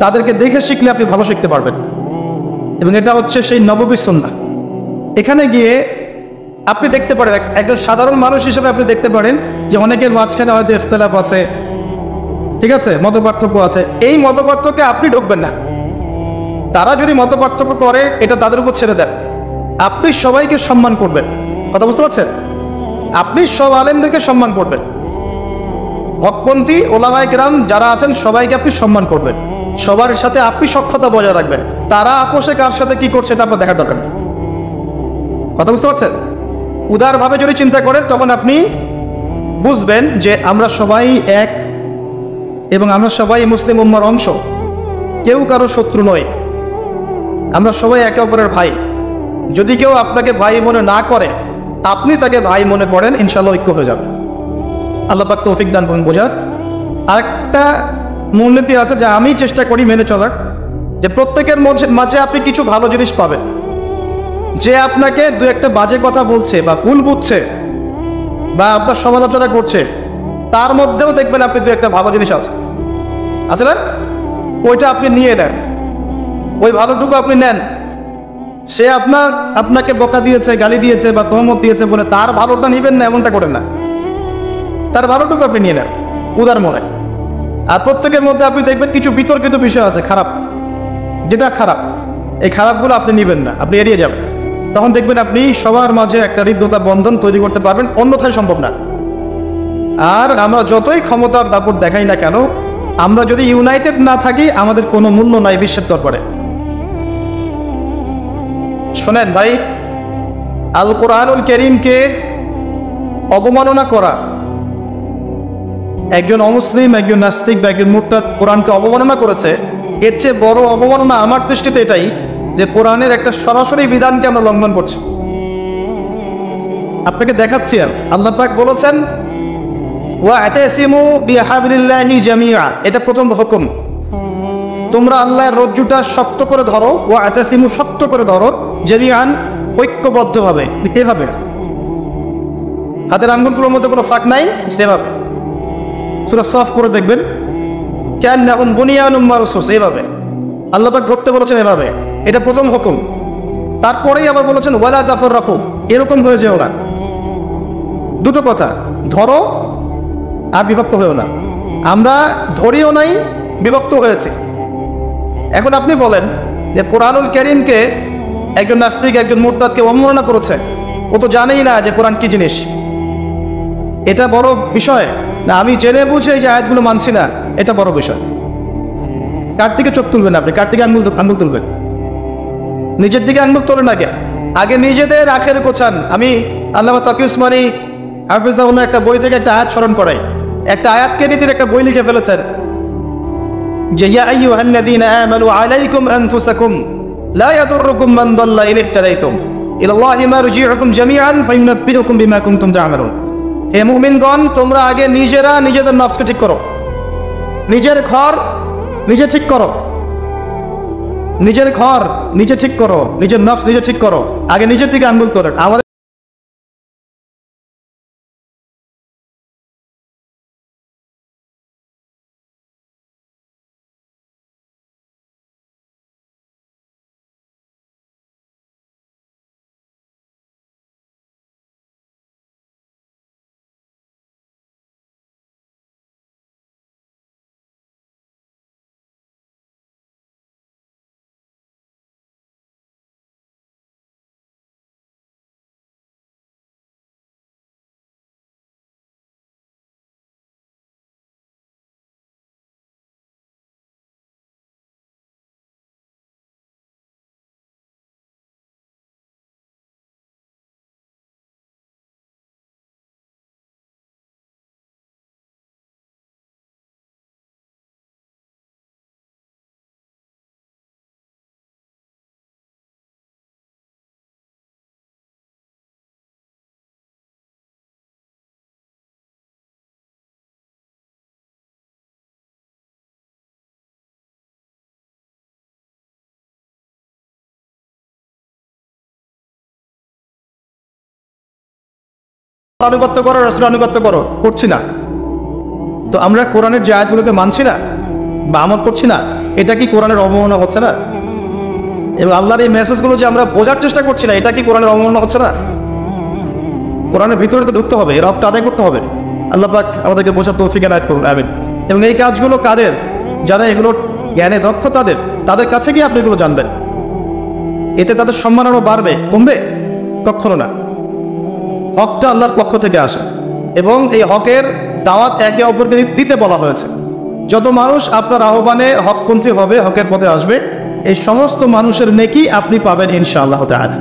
তাদেরকে দেখে শিখলে আপনি ভালো শিখতে পারবেন, এবং এটা হচ্ছে সেই নববী সুন্নাহ। এখানে গিয়ে আপনি দেখতে পারেন, একজন সাধারণ মানুষ হিসেবে আপনি দেখতে পারেন যে অনেকের মাঝখানে হয়তো ইখতিলাফ আছে, ঠিক আছে, মতপার্থক্য আছে। এই মতপার্থক্যে আপনি ঢুকবেন না। তারা যদি মতপার্থক্য করে এটা তাদের উপর ছেড়ে দেন। আপনি সবাইকে সম্মান করবেন। কথা বুঝতে পারছেন? আপনি সব আলেমদেরকে সম্মান করবেন, হকপন্থী ওলামায়ে কেরাম যারা আছেন সবাইকে আপনি সম্মান করবেন, সবার সাথে আপনি সখ্যতা বজায় রাখবেন। তারা আপোষে কার সাথে কি করছে এটা আপনার দেখার দরকার নেই। কথা বুঝতে পারছেন? উদারভাবে যদি চিন্তা করেন তখন আপনি বুঝবেন যে আমরা সবাই এক এবং আমরা সবাই মুসলিম উম্মার অংশ, কেউ কারো শত্রু নয়, আমরা সবাই একে অপরের ভাই। যদি কেউ আপনাকে ভাই মনে না করে, আপনি তাকে ভাই মনে করেন, ইনশাআল্লাহ ঐক্য হয়ে যাবে। আল্লাহ পাক তৌফিক দান করুন বোঝার। আরেকটা মূলনীতি আছে যা আমি চেষ্টা করি মেনে চলার, যে প্রত্যেকের মাঝে আপনি কিছু ভালো জিনিস পাবেন। যে আপনাকে দু একটা বাজে কথা বলছে বা ভুল বুঝছে বা আপনার সমালোচনা করছে, তার মধ্যেও দেখবেন আপনি দু একটা ভালো জিনিস আছে না, ওইটা আপনি নিয়ে নেন, ওই ভালোটুকু আপনি নেন। সে আপনাকে বকা দিয়েছে, গালি দিয়েছে বা তহমত দিয়েছে বলে তার ভালোটা নিবেন না, এমনটা করেন না। তার ভালোটুকু আপনি নিয়ে নেন উদার মনে। আর প্রত্যেকের মধ্যে আপনি দেখবেন কিছু বিতর্কিত বিষয় আছে, খারাপ, যেটা খারাপ, এই খারাপগুলো আপনি নিবেন না, আপনি এড়িয়ে যাবেন। তখন দেখবেন আপনি সবার মাঝে একটা হৃদ্যতা বন্ধন তৈরি করতে পারবেন, অন্যথায় সম্ভব না। আর আমরা যতই ক্ষমতার দাপট দেখাই না কেন, আমরা যদি ইউনাইটেড না থাকি আমাদের কোনো মূল্য নাই বিশ্বের দরবারে। শোনেন ভাই, আল কোরআনুল কারীমকে অবমাননা করা, একজন অমুসলিম, একজন নাস্তিক বা একজন মুরতাদ কোরআনকে অবমাননা করেছে, এর চেয়ে বড় অবমাননা আমার দৃষ্টিতে এটাই যে কোরআনের একটা সরাসরি বিধানকে আমরা লঙ্ঘন করছি। আপনাকে দেখাচ্ছি, আল্লাহ পাক বলেছেন ওয়া'তাসিমু বিহাবলিল্লাহি জামিআ, এটা প্রথম হুকুম। তোমরা আল্লাহর রজ্জুটা শক্ত করে ধরো, ওয়া'তাসিমু, শক্ত করে ধরো, জামিআন, ঐক্যবদ্ধভাবে। এভাবে হাতের আঙ্গুলগুলোর মধ্যে কোনো ফাঁক নাই, সেভাবে সূরা সফ করে দেখবেন, কান্নাহুম বুনিয়ানুম মারসুস, এভাবে আল্লাহ পাক ধরতে বলেছেন, এভাবে। এটা প্রথম হুকুম। তারপরেই আবার বলেছেন ওয়ালা তাফাররাকু, এরকম হয়ে যেও না। দুটো কথা, ধরো আর বিভক্ত হয়েও না। আমরা ধরিও নাই, বিভক্ত হয়েছে। এখন আপনি বলেন যে কোরআনুল কারীমকে একজন নাস্তিক, একজন মুরতাদকে অবমাননা করেছে, ও তো জানেই না যে কোরআন কি জিনিস। এটা বড় বিষয় না আমি জেনে বুঝে এই যে আয়াতগুলো মানছি না, এটা বড় বিষয়। কার দিকে চোখ তুলবেন আপনি? কার দিকে আঙ্গুল তুলবেন? নিজের দিকে আঙ্গুল তোলেন আগে নিজেদের আখের গোছান। আমি আল্লামা তাকি উসমানী হাফিজাহুল্লাহ একটা বই থেকে একটা আয়াত স্মরণ করাই। একটা আয়াতকে নিয়ে তিনি একটা বই লিখে ফেলেছেন যে ইয়া আইয়ুহাল্লাযীনা আমানু আলাইকুম আনফুসাকুম লা ইয়াদুররুকুম মান দাল্লা ইন ইহতাদাইতুম ইলাল্লাহি মারজিউকুম জামিআন ফায়ুনাব্বিউকুম বিমা কুনতুম তা'মালুন। হে মুমিনগণ, তোমরা আগে নিজেরা নিজেদের নফসকে ঠিক করো, নিজের ঘর নিজে ঠিক করো, নিজের ঘর নিজে ঠিক করো, নিজের নফস নিজে ঠিক করো। আগে নিজের দিকে আঙ্গুল তোলেন। আমাদের আনুগত্য করো, রাসূল আনুগত্য করো, করছি না তো আমরা কোরআনের যে আয়াতগুলোকে মানছি না বা আমল করছি না, এটা কি কোরআনের অবমাননা হচ্ছে না? এবং আল্লাহর এই মেসেজগুলো যে আমরা বোঝার চেষ্টা করছি না, এটা কি কোরআনের অবমাননা হচ্ছে না? কোরআনের ভিতরে তো ঢুকতে হবে, রবটা আদায় করতে হবে। আল্লাহ পাক আমাদেরকে বোঝার তৌফিক এনায়েত করুন, আমিন। এবং এই কাজগুলো কাদের? যারা এগুলো জ্ঞানে দক্ষ, তাদের কাছে গিয়ে আপনি এগুলো জানবেন। এতে তাদের সম্মান আরো বাড়বে, কমবে? কখনো না। হকটা আল্লাহর পক্ষ থেকে আসে এবং এই হকের দাওয়াত একে অপরকে দিতে বলা হয়েছে। যত মানুষ আপনার আহ্বানে হকপন্থী হবে, হকের পথে আসবে, এই সমস্ত মানুষের নেকি আপনি পাবেন ইনশাআল্লাহ তাআলা।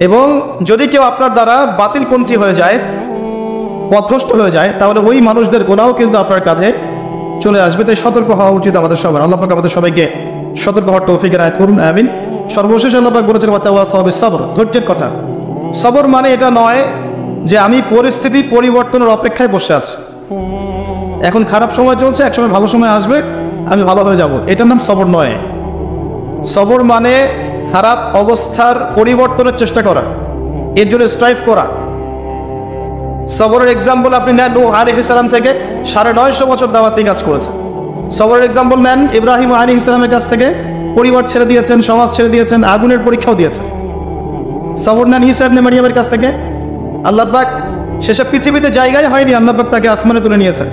এবং যদি কেউ আপনার দ্বারা বাতিলপন্থী হয়ে যায়, পথভ্রষ্ট হয়ে যায়, তাহলে ওই মানুষদের গুনাহও কিন্তু আপনার কাঁধে চলে আসবে। তাই সতর্ক হওয়া উচিত আমাদের সবার। আল্লাহ পাক আমাদের সবাইকে সতর্ক হওয়ার তৌফিক এনায়েত করুন, আমিন। সর্বশেষ আল্লাহ পাক বলেছেন ওয়াতাওয়াসাউ বিস-সাবর, ধৈর্যের কথা। সবর মানে এটা নয় যে আমি পরিস্থিতি পরিবর্তনের অপেক্ষায় বসে আছি, এখন খারাপ সময় চলছে, একসময় ভালো সময় আসবে, আমি ভালো হয়ে যাব, এটার নাম সবর নয়। সবর মানে খারাপ অবস্থার পরিবর্তনের চেষ্টা করা, এর জন্য স্ট্রাইভ করা। সবরের এক্সাম্পল আপনি নেন নূহ আলাইহিস সালাম থেকে 950 বছর দাওয়াতি কাজ করেছে। সবরের এক্সাম্পল নেন ইব্রাহিম আলাইহিস সালামের কাছ থেকে, পরিবার ছেড়ে দিয়েছেন, সমাজ ছেড়ে দিয়েছেন, আগুনের পরীক্ষাও দিয়েছেন। সবর নেন ঈসা ইবনে মারইয়ামের কাছ থেকে, আল্লাহ পাক সেসব পৃথিবীতে জায়গায় হয়নি, আল্লাহ পাক তাকে আসমানে তুলে নিয়েছেন।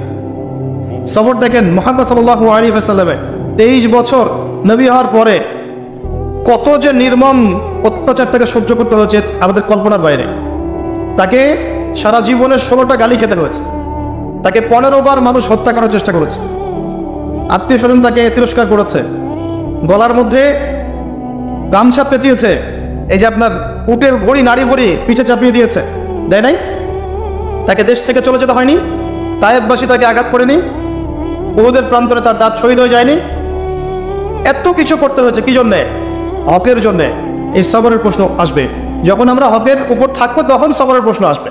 সবর দেখেন মুহাম্মদ সাল্লাল্লাহু আলাইহি ওয়াসাল্লামের 23 বছর নবী হওয়ার পরে কত যে নির্মম অত্যাচার তাকে সহ্য করতে হয়েছে আমাদের কল্পনার বাইরে। তাকে সারা জীবনে 16টা গালি খেতে হয়েছে, তাকে 15 বার মানুষ হত্যা করার চেষ্টা করেছে, আত্মীয় স্বজন তাকে তিরস্কার করেছে, গলার মধ্যে গামছা পেঁচিয়েছে, এই যে আপনার উটের ভড়ি, নারী ভড়ি পিছে চাপিয়ে দিয়েছে, দেয় নাই? তাকে দেশ থেকে চলে যেতে হয়নি, তায়েফবাসী তাকে আঘাত করেনি, উহুদের প্রান্তরে তার দাঁত শহীদ হয়ে যায়নি। এত কিছু করতে হয়েছে কি জন্যে? হকের জন্যে। এই সবরের প্রশ্ন আসবে যখন আমরা হকের উপর থাকবো, তখন সবরের প্রশ্ন আসবে।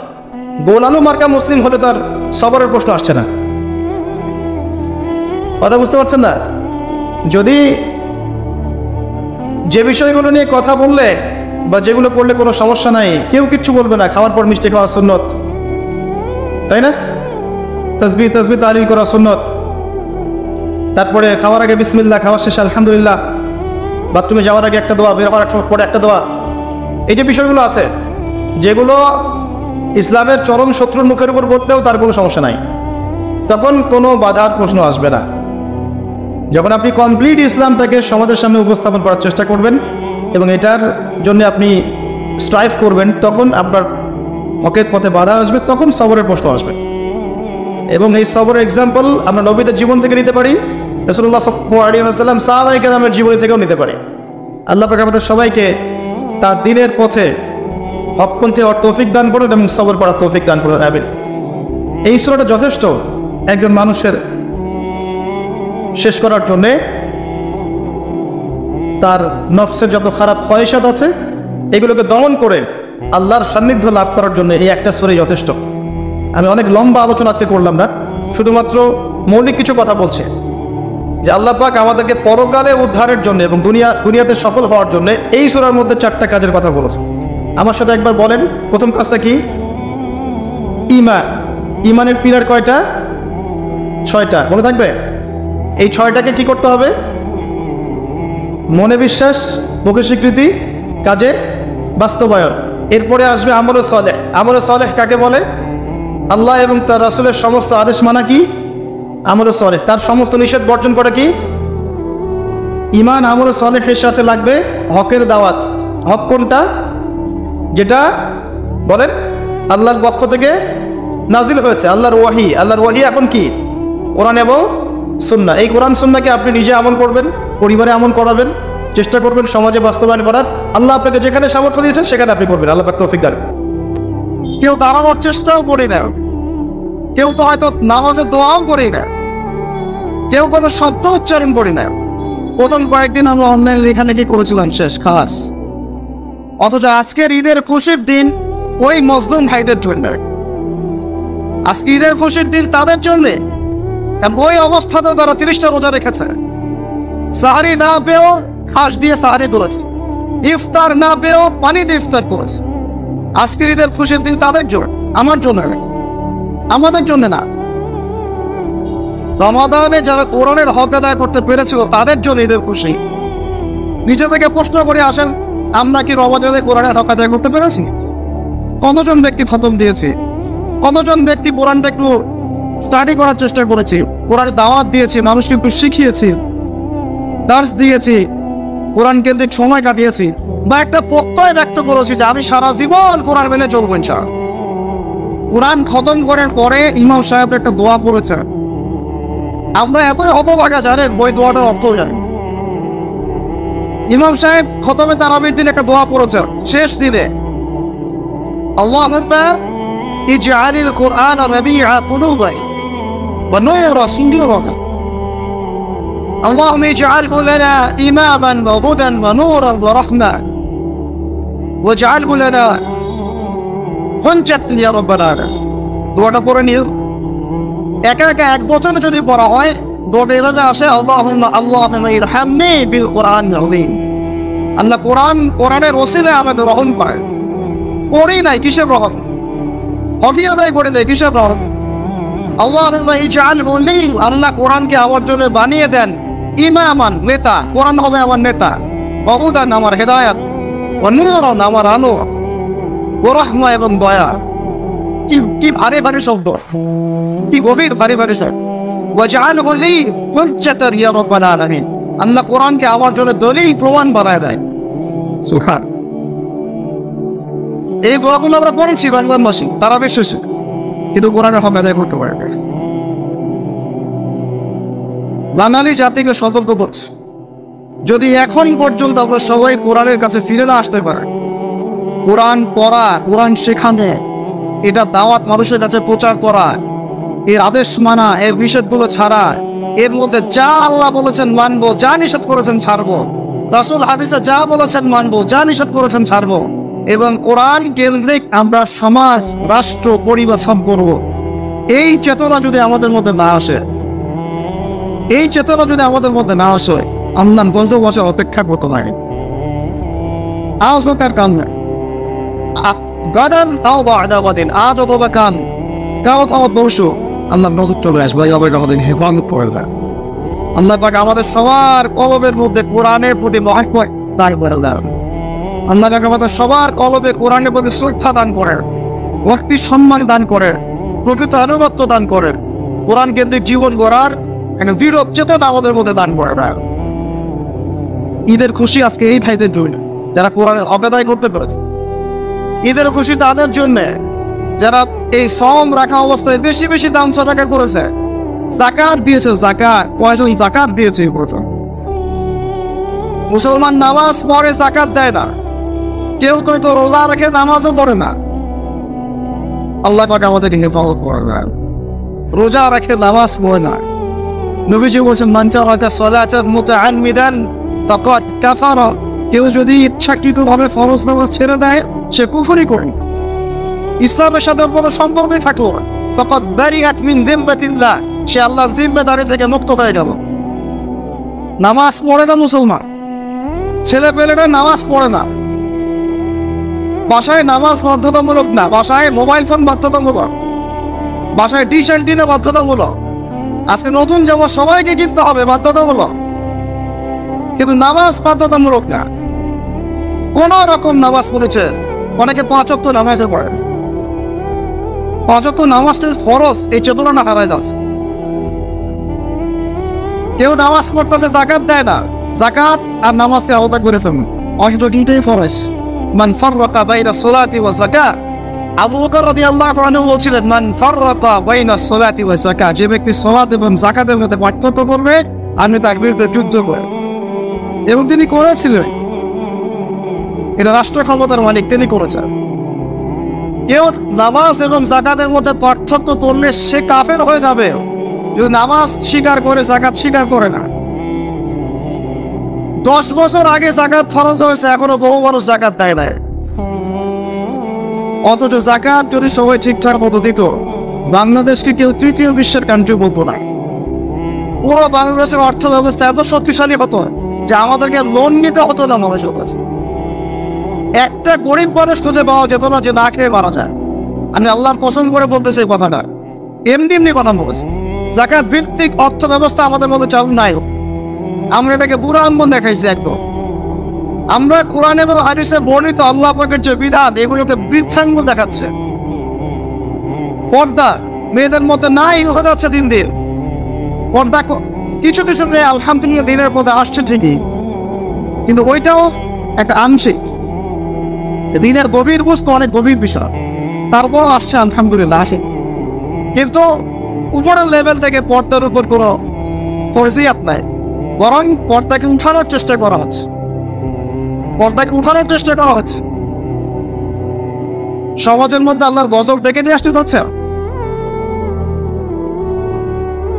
গোলালু মার্কা মুসলিম হলে তার সবরের প্রশ্ন আসছে না। কথা বুঝতে পারছেন না? যদি যে বিষয়গুলো নিয়ে কথা বললে বা যেগুলো করলে কোনো সমস্যা নাই, কেউ কিচ্ছু বলবে না, খাওয়ার পর মিষ্টি খাওয়া সুন্নত, তাই না? তাসবিহ তাহলিল করা সুন্নত, তারপরে খাওয়ার আগে বিসমিল্লাহ, খাওয়ার শেষে আলহামদুলিল্লাহ, বাথরুমে যাওয়ার আগে একটা দোয়া, বের হওয়ার সময় পরে একটা দোয়া। এই যে বিষয়গুলো আছে, যেগুলো ইসলামের চরম শত্রুর মুখের উপর বললেও তার কোনো সমস্যা নাই, তখন কোনো বাধার প্রশ্ন আসবে না। যখন আপনি কমপ্লিট ইসলামটাকে সমাজের সামনে উপস্থাপন করার চেষ্টা করবেন এবং এটার জন্য আপনি স্ট্রাইভ করবেন, তখন আপনার হকের পথে বাধা আসবে, তখন সবরের প্রশ্ন আসবে। এবং এই সবরের এক্সাম্পল আমরা নবীদের জীবন থেকে নিতে পারি, রাসূলুল্লাহ সাল্লাল্লাহু আলাইহি ওয়াসাল্লাম সাহাবায়ে কেরামের জীবনী থেকেও নিতে পারি। আল্লাহ পাক আমাদের সবাইকে তার দ্বীনের পথে হকপন্থী হওয়ার তৌফিক দান করুন এবং সবর করার তৌফিক দান করুন, আমিন। এই সূরাটা যথেষ্ট একজন মানুষের শেষ করার জন্যে। তার নফসের যত খারাপ খয়েশাত আছে এগুলোকে দমন করে আল্লাহর সান্নিধ্য লাভ করার জন্য এই একটা সূরাই যথেষ্ট। আমি অনেক লম্বা আলোচনা আজকে করলাম না, শুধুমাত্র মৌলিক কিছু কথা বলছে যে আল্লাহ পাক আমাদেরকে পরকালে উদ্ধারের জন্য এবং দুনিয়াতে সফল হওয়ার জন্য এই সূরার মধ্যে 4টা কাজের কথা বলেছে। আমার সাথে একবার বলেন, প্রথম কাজটা কি? ঈমান। ঈমানের পিলার কয়টা? 6টা। মনে থাকবে? এই 6টাকে কি করতে হবে? মনে বিশ্বাস, মুখে স্বীকৃতি, কাজে বাস্তবায়ন। এরপরে আসবে আমলে সালেহ। আমলে সালেহ কাকে বলে? আল্লাহ এবং তার রাসূলের সমস্ত আদেশ মানা কি? আমলে সালেহ। তার সমস্ত নিষেধ বর্জন করা কি? ঈমান। আমলে সালেহের সাথে লাগবে হকের দাওয়াত। হক কোনটা? যেটা বলেন আল্লাহর পক্ষ থেকে নাজিল হয়েছে, আল্লাহর ওয়াহি। আল্লাহর ওয়াহি এখন কি? কোরআন এবং সুন্নাহ। এই কোরআন সুন্নাহকে আপনি নিজে আমল করবেন, পরিবারে আমল করাবেন, চেষ্টা করবেন সমাজে বাস্তবায়ন করার। আল্লাহ আপনাকে যেখানে সামর্থ্য দিয়েছেন সেখানে আপনি করবেন। আল্লাহ পাক তৌফিক দান। কেউ দাঁড়ানোর চেষ্টাও করি না, কেউ তো হয়তো নামাজের দোয়াও করি না, কেউ কোনো শব্দ উচ্চারণ করি না। প্রথম কয়েকদিন আমরা অনলাইন লেখালেখি করেছিলাম, শেষ খালাস। অথচ আজকের ঈদের খুশির দিন ওই মজলুম ভাইদের জন্য, আজকে ঈদের খুশির দিন তাদের জন্যে। ওই অবস্থাতেও তারা 30টা রোজা রেখেছে, সাহারি না পেয়েও খাস দিয়ে সাহারি করেছে, ইফতার না পেয়েও পানি দিয়ে ইফতার করেছে। আজকের ঈদের খুশির দিন তাদের জন্য, আমার জন্য না, আমাদের জন্য না। রমাদানে যারা কোরআনের হক আদায় করতে পেরেছিল তাদের জন্য ঈদের খুশি। নিজে থেকে প্রশ্ন করে আসেন, আমরা কি রমাদানে কোরআনের হক আদায় করতে পেরেছি? কতজন ব্যক্তি খতম দিয়েছি? কতজন ব্যক্তি কোরআনটা একটু স্টাডি করার চেষ্টা করেছি, কোরআনের দাওয়াত দিয়েছি, মানুষকে একটু শিখিয়েছি, দার্স দিয়েছি, কোরআন কেন্দ্রিক সময় কাটিয়েছি, বা একটা প্রত্যয় ব্যক্ত করেছি যে আমি সারা জীবন কোরআন মেনে চলবো ইনশাআল্লাহ। কোরআন খতম করার পরে ইমাম সাহেব একটা দোয়া পড়েছে, আমরা এতই হতভাগা জানেন ওই দোয়াটার অর্থ জানি। ইমাম সাহেব খতমে তারাবির দিন একটা দোয়া পড়েছে শেষ দিনে, আল্লাহুম্মা ইজআলিল কুরআন রাবিআ কুলুবিনা ওয়া নূরা সুদুরিনা اللهم اجعله لنا إماما وهدى ونورا ورحمة واجعله لنا حجة يا رب العالمين। দোয়াটা পড়ে নিও, একা একা এক বছর যদি পড়া হয় দোয়াটা এভাবে আসে, আল্লাহুম্মা ইরহামনি বিল কুরআনিল আযীম। আল্লাহ কোরআনের ওসিলায় আমাদের রহম করেন। পড়ি নাই কিসের রহম, হকি আদায় করে দেয় কিসের রহম। আল্লাহুম্মা ইজআলহু লি, আল্লাহ কোরআনকে আমার জন্য বানিয়ে দেন ইমামান, নেতা, কোরআন হবে আমার নেতা, ওয়া হুদান আমার হেদায়েত, ওয়া নূরুন আমার আলো, ওয়া রাহমা এবং দয়া। কি ভারী ভারী শব্দ, কি গভীর ভারী ভারী শব্দ। ওয়াজআলহু লি হুজ্জাতান ইয়া রাব্বাল আলামিন, আল্লাহ কোরআনকে আমার জন্য দলিল প্রমাণ বানায় দেয়। সুবহান। এই দোয়াগুলো আমরা পড়েছি রমজান মাসে তারাবির শেষে, কিন্তু কোরআনের হক আদায় করতে পারবে। বাঙালি জাতিকে সতর্ক করছে, যদি এখন পর্যন্ত আমরা সবাই কোরআনের কাছে ফিরে না আসতে পারে, কোরআন পড়া, কোরআন শেখানো, এটা দাওয়াত মানুষের কাছে প্রচার করা, এর আদেশ মানা, এর নিষেধগুলো ছাড়া, এর মধ্যে যা আল্লাহ বলেছেন মানবো, যা নিষেধ করেছেন ছাড়বো, রাসূল হাদিসে যা বলেছেন মানবো, যা নিষেধ করেছেন ছাড়বো, এবং কোরআন কেন্দ্রিক আমরা সমাজ, রাষ্ট্র, পরিবার সব করবো। এই চেতনা যদি আমাদের মধ্যে না আসে, এই চেতনা যদি আমাদের মধ্যে না আসে, আমরা গজব বছর অপেক্ষা করতে পারি। আজ হোক আর কাল নয়, গাদান তাও বাদা গাদিন, আজ অথবা কাল, কাল অথবা পরশু আল্লাহ নজর চলে আসবে, আমাদের হেফাজত করে দেয়। আল্লাহ পাক আমাদের সবার কলবের মধ্যে কোরআনের প্রতি মহব্বত দান করে দেয়। আল্লাহ পাক আমাদের সবার কলবে কোরআনের প্রতি শ্রদ্ধা দান করেন, ভক্তি সম্মান দান করেন, প্রকৃত আনুগত্য দান করেন, কোরআন কেন্দ্রিক জীবন গড়ার একটা দৃঢ় চেতনা আমাদের মধ্যে দান করে দেয়। ঈদের খুশি আজকে এই ভাইদের জন্য যারা কোরআনের অবেদায় করতে পেরেছে। ঈদের খুশি তাদের জন্য যারা এই সম রাখা অবস্থায় বেশি বেশি দান সদকা করেছে, যাকাত দিয়েছে। যাকাত কয়জন যাকাত দিয়েছে এই বছর? মুসলমান নামাজ পড়ে যাকাত দেয় না, কেউ কেউ তো রোজা রাখে নামাজও পড়ে না। আল্লাহ পাক আমাদেরকে হেফাজত করবেন। রোজা রাখে নামাজ পড়ে না, নবীজি বলেছেন মান তারাকা সালাতান মুতাআম্মিদান ফাকাদ কাফারা, কেউ যদি ইচ্ছাকৃতভাবে ফরজ নামাজ ছেড়ে দেয় সে কুফরি করে, ইসলামের সাথে কোনো সম্পর্কই থাকলো না। ফাকাদ বারিআত মিন যিম্মাতিল্লাহ, সে আল্লাহর জিম্মাদারি থেকে মুক্ত হয়ে গেল। নামাজ পড়ে না মুসলমান, ছেলে পেলেরা নামাজ পড়ে না, বাসায় নামাজ বাধ্যতামূলক না, বাসায় মোবাইল ফোন বাধ্যতামূলক, বাসায় ডিশ অ্যান্টিনা বাধ্যতামূলক। আজকে নতুন যেমন সবাইকে কিনতে হবে বাধ্যতামূলক, কিন্তু নামাজ বাধ্যতামূলক না। কোন রকম নামাজ পড়েছে, অনেকে 5 ওয়াক্ত নামাজে পড়ে, 5 ওয়াক্ত নামাজটা ফরজ, এই চেতনাটা হারায় যাচ্ছে। কেউ নামাজ পড়তেছে, যাকাত দেয় না, যাকাত আর নামাজকে আলাদা করে ফেলবে, অথচ দুইটাই ফরজ। মান ফাররাকা বাইনা সালাতি ওয়া যাকাত, আবু বকর রাদিয়াল্লাহু আনহু বলছিলেন মান ফাররাকা বাইনা সালাতি ওয়া যাকাত, যে ব্যক্তি সালাত এবং যাকাতের মধ্যে পার্থক্য করবে আমি তার বিরুদ্ধে যুদ্ধ করব। এবং তিনি করেছিলেন, এটা রাষ্ট্র ক্ষমতার মালিক, তিনি করেছেন। কেউ নামাজ এবং যাকাতের মধ্যে পার্থক্য করলে সে কাফের হয়ে যাবে, যদি নামাজ স্বীকার করে যাকাত স্বীকার করে না। 10 বছর আগে যাকাত ফরজ হয়েছে, এখনো বহু মানুষ যাকাত দেয় না। অথচ যাকাত যদি সবাই ঠিকঠাক মতো দিত, বাংলাদেশকে কেউ তৃতীয় বিশ্বের কান্ট্রি বলতো না। পুরো বাংলাদেশের অর্থ ব্যবস্থা এত শক্তিশালী হতো যে আমাদেরকে লোন নিতে হতো না মানুষের কাছে। একটা গরিব মানুষ খুঁজে পাওয়া যেত না যে না খেয়ে মারা যায়। আমি আল্লাহর কসম করে বলতেছি এই কথাটা, এমনি কথা বলেছি। যাকাত ভিত্তিক অর্থ ব্যবস্থা আমাদের মধ্যে চালু নাই, আমরা এটাকে বুড়া আঙ্গুল দেখাইছি একদম। আমরা কোরআন এবং হাদিসে বর্ণিত আল্লাহ পাকের যে বিধান, এগুলোকে বৃদ্ধাঙ্গুল দেখাচ্ছে। পর্দা মেয়েদের মধ্যে নাই হয়ে যাচ্ছে দিন দিন। পর্দা কিছু কিছু মেয়ে আলহামদুলিল্লাহ দিনের পথে আসছে ঠিকই, কিন্তু ওইটাও একটা আংশিক। দিনের গভীর বস্তু অনেক গভীর বিষয়, তারপরও আসছে আলহামদুলিল্লাহ আসে। কিন্তু উপরের লেভেল থেকে পর্দার উপর কোনো ফরজিয়াত নাই, বরং পর্দাকে উঠানোর চেষ্টা করা হচ্ছে, পর্দাকে উঠানোর চেষ্টা করা হচ্ছে। সমাজের মধ্যে আল্লাহর গজব ডেকে নিয়ে আসতে যাচ্ছে,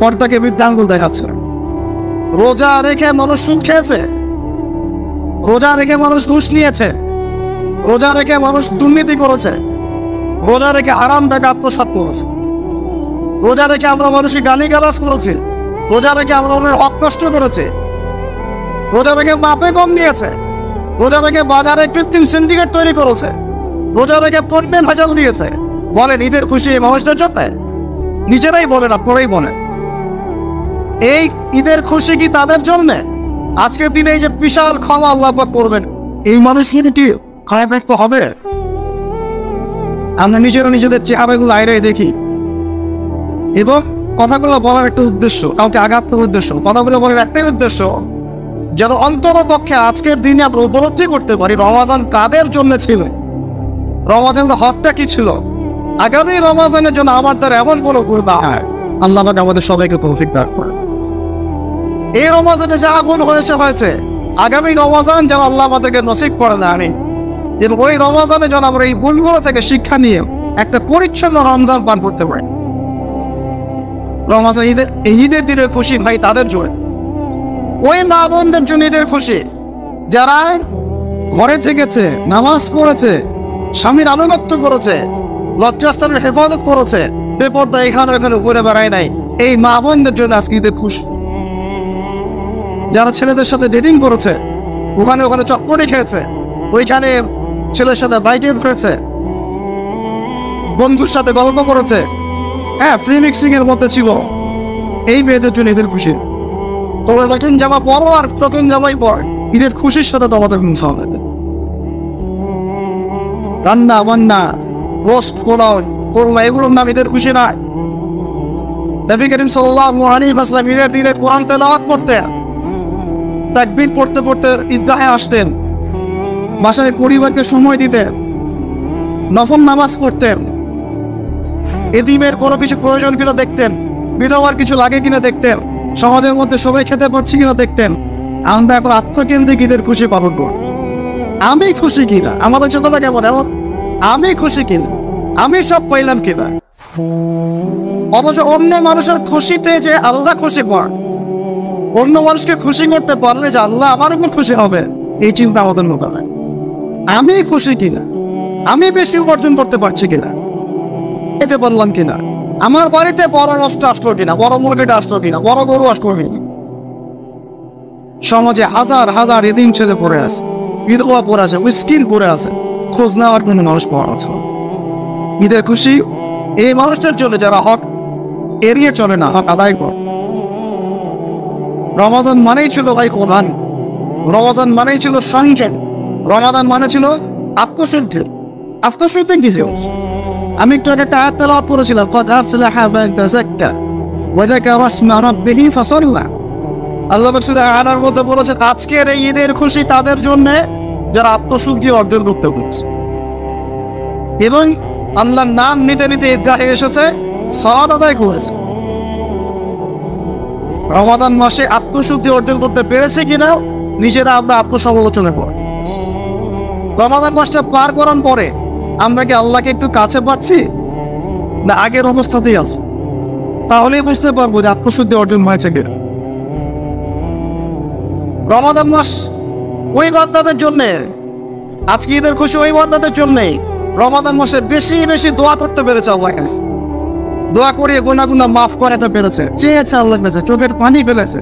পর্দাকে বৃদ্ধাঙ্গুল দেখাচ্ছে। রোজা রেখে মানুষ সুদ খেয়েছে, রোজা রেখে মানুষ ঘুষ নিয়েছে, রোজা রেখে মানুষ দুর্নীতি করেছে, রোজা রেখে হারাম টাকা আত্মসাৎ করেছে, রোজা রেখে আমরা মানুষকে গালিগালাজ করেছি, রোজা রেখে আমরা অন্যের হক নষ্ট করেছি, রোজা রেখে মাপে কম দিয়েছে, রোজা রেখে বাজারে কৃত্রিম সিন্ডিকেট তৈরি করেছে, রোজা রেখে পণ্যে ভেজাল দিয়েছে। বলেন ঈদের খুশি মানুষদের জন্য? নিজেরাই বলেন, আপনারাই বলেন, এই ঈদের খুশি কি তাদের জন্য? আজকের দিনে এই যে বিশাল ক্ষমা আল্লাহ পাক করবেন, এই মানুষগুলো কি খারাপ তো হবে? আমরা নিজেরা নিজেদের চেহারাগুলো আইরে দেখি, এবং কথাগুলো বলার একটা উদ্দেশ্য, কাউকে আঘাত করার উদ্দেশ্য, কথাগুলো বলার একটাই উদ্দেশ্য, যেন অন্তত পক্ষে আজকের দিনে আমরা উপলব্ধি করতে পারি রমাজান কাদের জন্য ছিল, রমাজানের হকটা কি ছিল। আগামী রমাজানের জন্য আমার দ্বারা এমন কোনো ভুল না হয়, আল্লাহ পাক আমাদের সবাইকে তৌফিক দান করেন। এই রমাজানে যা ভুল হয়েছে হয়েছে, আগামী রমাজান যেন আল্লাহ আমাদেরকে নসিব করে না আমি, এবং ওই রমাজানে যেন আমরা এই ভুলগুলো থেকে শিক্ষা নিয়ে একটা পরিচ্ছন্ন রমজান পান করতে পারি। রমাজান ঈদের, এই ঈদের দিনের খুশি ভাই তাদের জন্য, ওই মা বোনদের জন্য ঈদের খুশি যারা ঘরে থেকেছে, নামাজ পড়েছে, স্বামীর আনুগত্য করেছে, লজ্জাস্থানের হেফাজত করেছে, বেপর্দা এখানে ওখানে ঘুরে বেড়ায় নাই, এই মা বোনদের জন্য আজকে ঈদের খুশি। যারা ছেলেদের সাথে ডেটিং করেছে, ওখানে ওখানে চটপটি খেয়েছে, ওইখানে ছেলের সাথে বাইকে ঘুরেছে, বন্ধুর সাথে গল্প করেছে, হ্যাঁ ফ্রি মিক্সিং এর মধ্যে ছিল, এই মেয়েদের জন্য ঈদের খুশি। তোমরা নতুন জামা পরো আর নতুন জামাই পর, ঈদের খুশির সাথে তোমাদের মিলছে হবে। রান্না বান্না, রোস্ট পোলাও, কোরমা, এগুলোর নাম ঈদের খুশি নয়। নবী করিম সাল্লাল্লাহু আলাইহি ওয়াসাল্লাম ঈদের দিনে কোরআন তেলাওয়াত করতেন, তাকবীর পড়তে পড়তে ঈদগাহে আসতেন, বাসায় পরিবারকে সময় দিতেন, নফল নামাজ পড়তেন, এদিমের কোনো কিছু প্রয়োজন কিনা দেখতেন, বিধবার কিছু লাগে কিনা দেখতেন, সমাজের মধ্যে সবাই খেতে পারছি কিনা দেখতেন। আমরা এখন আত্মকেন্দ্রিক ঈদের খুশি পালন করি। আমি খুশি কিনা, আমাদের চেতনা কেমন এমন, আমি খুশি কিনা, আমি সব পাইলাম কিনা, অথচ অন্য মানুষের খুশিতে যে আল্লাহ খুশি পান, অন্য মানুষকে খুশি করতে পারলে যে আল্লাহ আমার উপর খুশি হবে, এই চিন্তা আমাদের মধ্যে নাই। আমি খুশি কিনা, আমি বেশি উপার্জন করতে পারছি কিনা, খেতে পারলাম কিনা, আমার বাড়িতে বড় নষ্ট আসলো কিনা, বড় মুরগিটা আসলো কিনা, বড় গরু আসলো কিনা। সমাজে হাজার হাজার এদিন ছেলে পড়ে আছে, বিধবা পড়ে আছে, মিসকিন পড়ে আছে, খোঁজ নেওয়ার জন্য মানুষ পাওয়া আছে। ঈদের খুশি এই মানুষদের জন্য যারা হক এড়িয়ে চলে না, হক আদায় করে। রমাজান মানেই ছিল ভাই কোরআন, রমাজান মানেই ছিল সংযম, রমাজান মানে ছিল আত্মশুদ্ধি। আত্মশুদ্ধি কি ছিল? আমি একটু আগে একটা আয়াত তেলাওয়াত করেছিলাম, قد أفلح من تزكى وذكر اسم ربه فصلى। আল্লাহ সূরা আনার মধ্যে বলেছেন আজকের এই ঈদের খুশি তাদের জন্য যারা আত্মশুদ্ধি অর্জন করতে পেরেছে এবং আল্লাহর নাম নিতে নিতে ঈদগাহে এসেছে, সালাত আদায় করেছে। রমাদান মাসে আত্মশুদ্ধি অর্জন করতে পেরেছে কিনা নিজেরা আমরা আত্মসমালোচনা করি। রমাদান মাসটা পার করার পরে আমরা কি আল্লাহকে একটু কাছে পাচ্ছি না আগের অবস্থাতেই আছে? তাহলেই বুঝতে পারবো যে আত্মশুদ্ধি অর্জন হয়েছে কিনা। রমাদান মাস ওই বান্দাদের জন্যে, আজকে ঈদের খুশি ওই বান্দাদের জন্যেই রমাদান মাসে বেশি বেশি দোয়া করতে পেরেছে আল্লাহর কাছে, দোয়া করে গুনাহগুলো মাফ করাতে পেরেছে, চেয়েছে আল্লাহর কাছে, চোখের পানি ফেলেছে,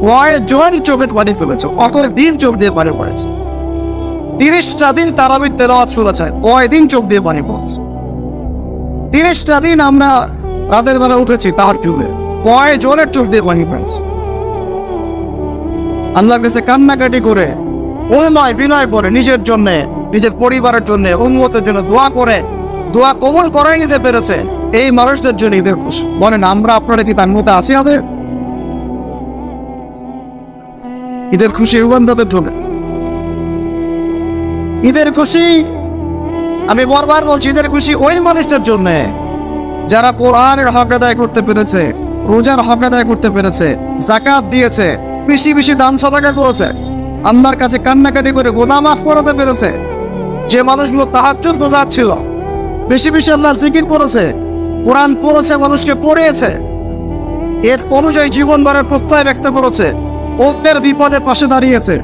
কয়েকজন চোখের পানি ফেলেছে, কত দিন চোখ দিয়ে পানি পড়েছে। 30টা দিন তারাবির তেলাওয়াত শুনেছে, কয়দিন চোখ দিয়ে পানি পড়েছে। 30টা দিন আমরা রাতের বেলা উঠেছি তাহাজ্জুদে, কয়জনের চোখ দিয়ে পানি পড়েছে। আল্লাহর কাছে কান্নাকাটি করে, অনুনয় বিনয় করে, নিজের জন্য, নিজের পরিবারের জন্য, উম্মতের জন্য দোয়া করে, দোয়া কবুল করাই নিতে পেরেছে। এই মানুষদের জন্য ঈদের খুশি। বলেন আমরা আপনারা কি তার মধ্যে আছি? হবে ঈদের খুশি ইমানদারদের জন্য। ঈদের খুশি, আমি বারবার বলছি, ঈদের খুশি ওই মানুষদের জন্য যারা কোরআনের হক আদায় করতে পেরেছে, রোজার হক আদায় করতে পেরেছে, যাকাত দিয়েছে, বেশি বেশি দান সদকা করেছে, আল্লাহর কাছে কান্নাকাটি করে গুনাহ মাফ করাতে পেরেছে। যে মানুষগুলো তাহাজ্জুদ গুজারছিল, বেশি বেশি আল্লাহর জিকির করেছে, কোরআন পড়েছে, মানুষকে পড়িয়েছে, এর অনুযায়ী জীবন গড়ার প্রত্যয় ব্যক্ত করেছে, অন্যের বিপদে পাশে দাঁড়িয়েছে,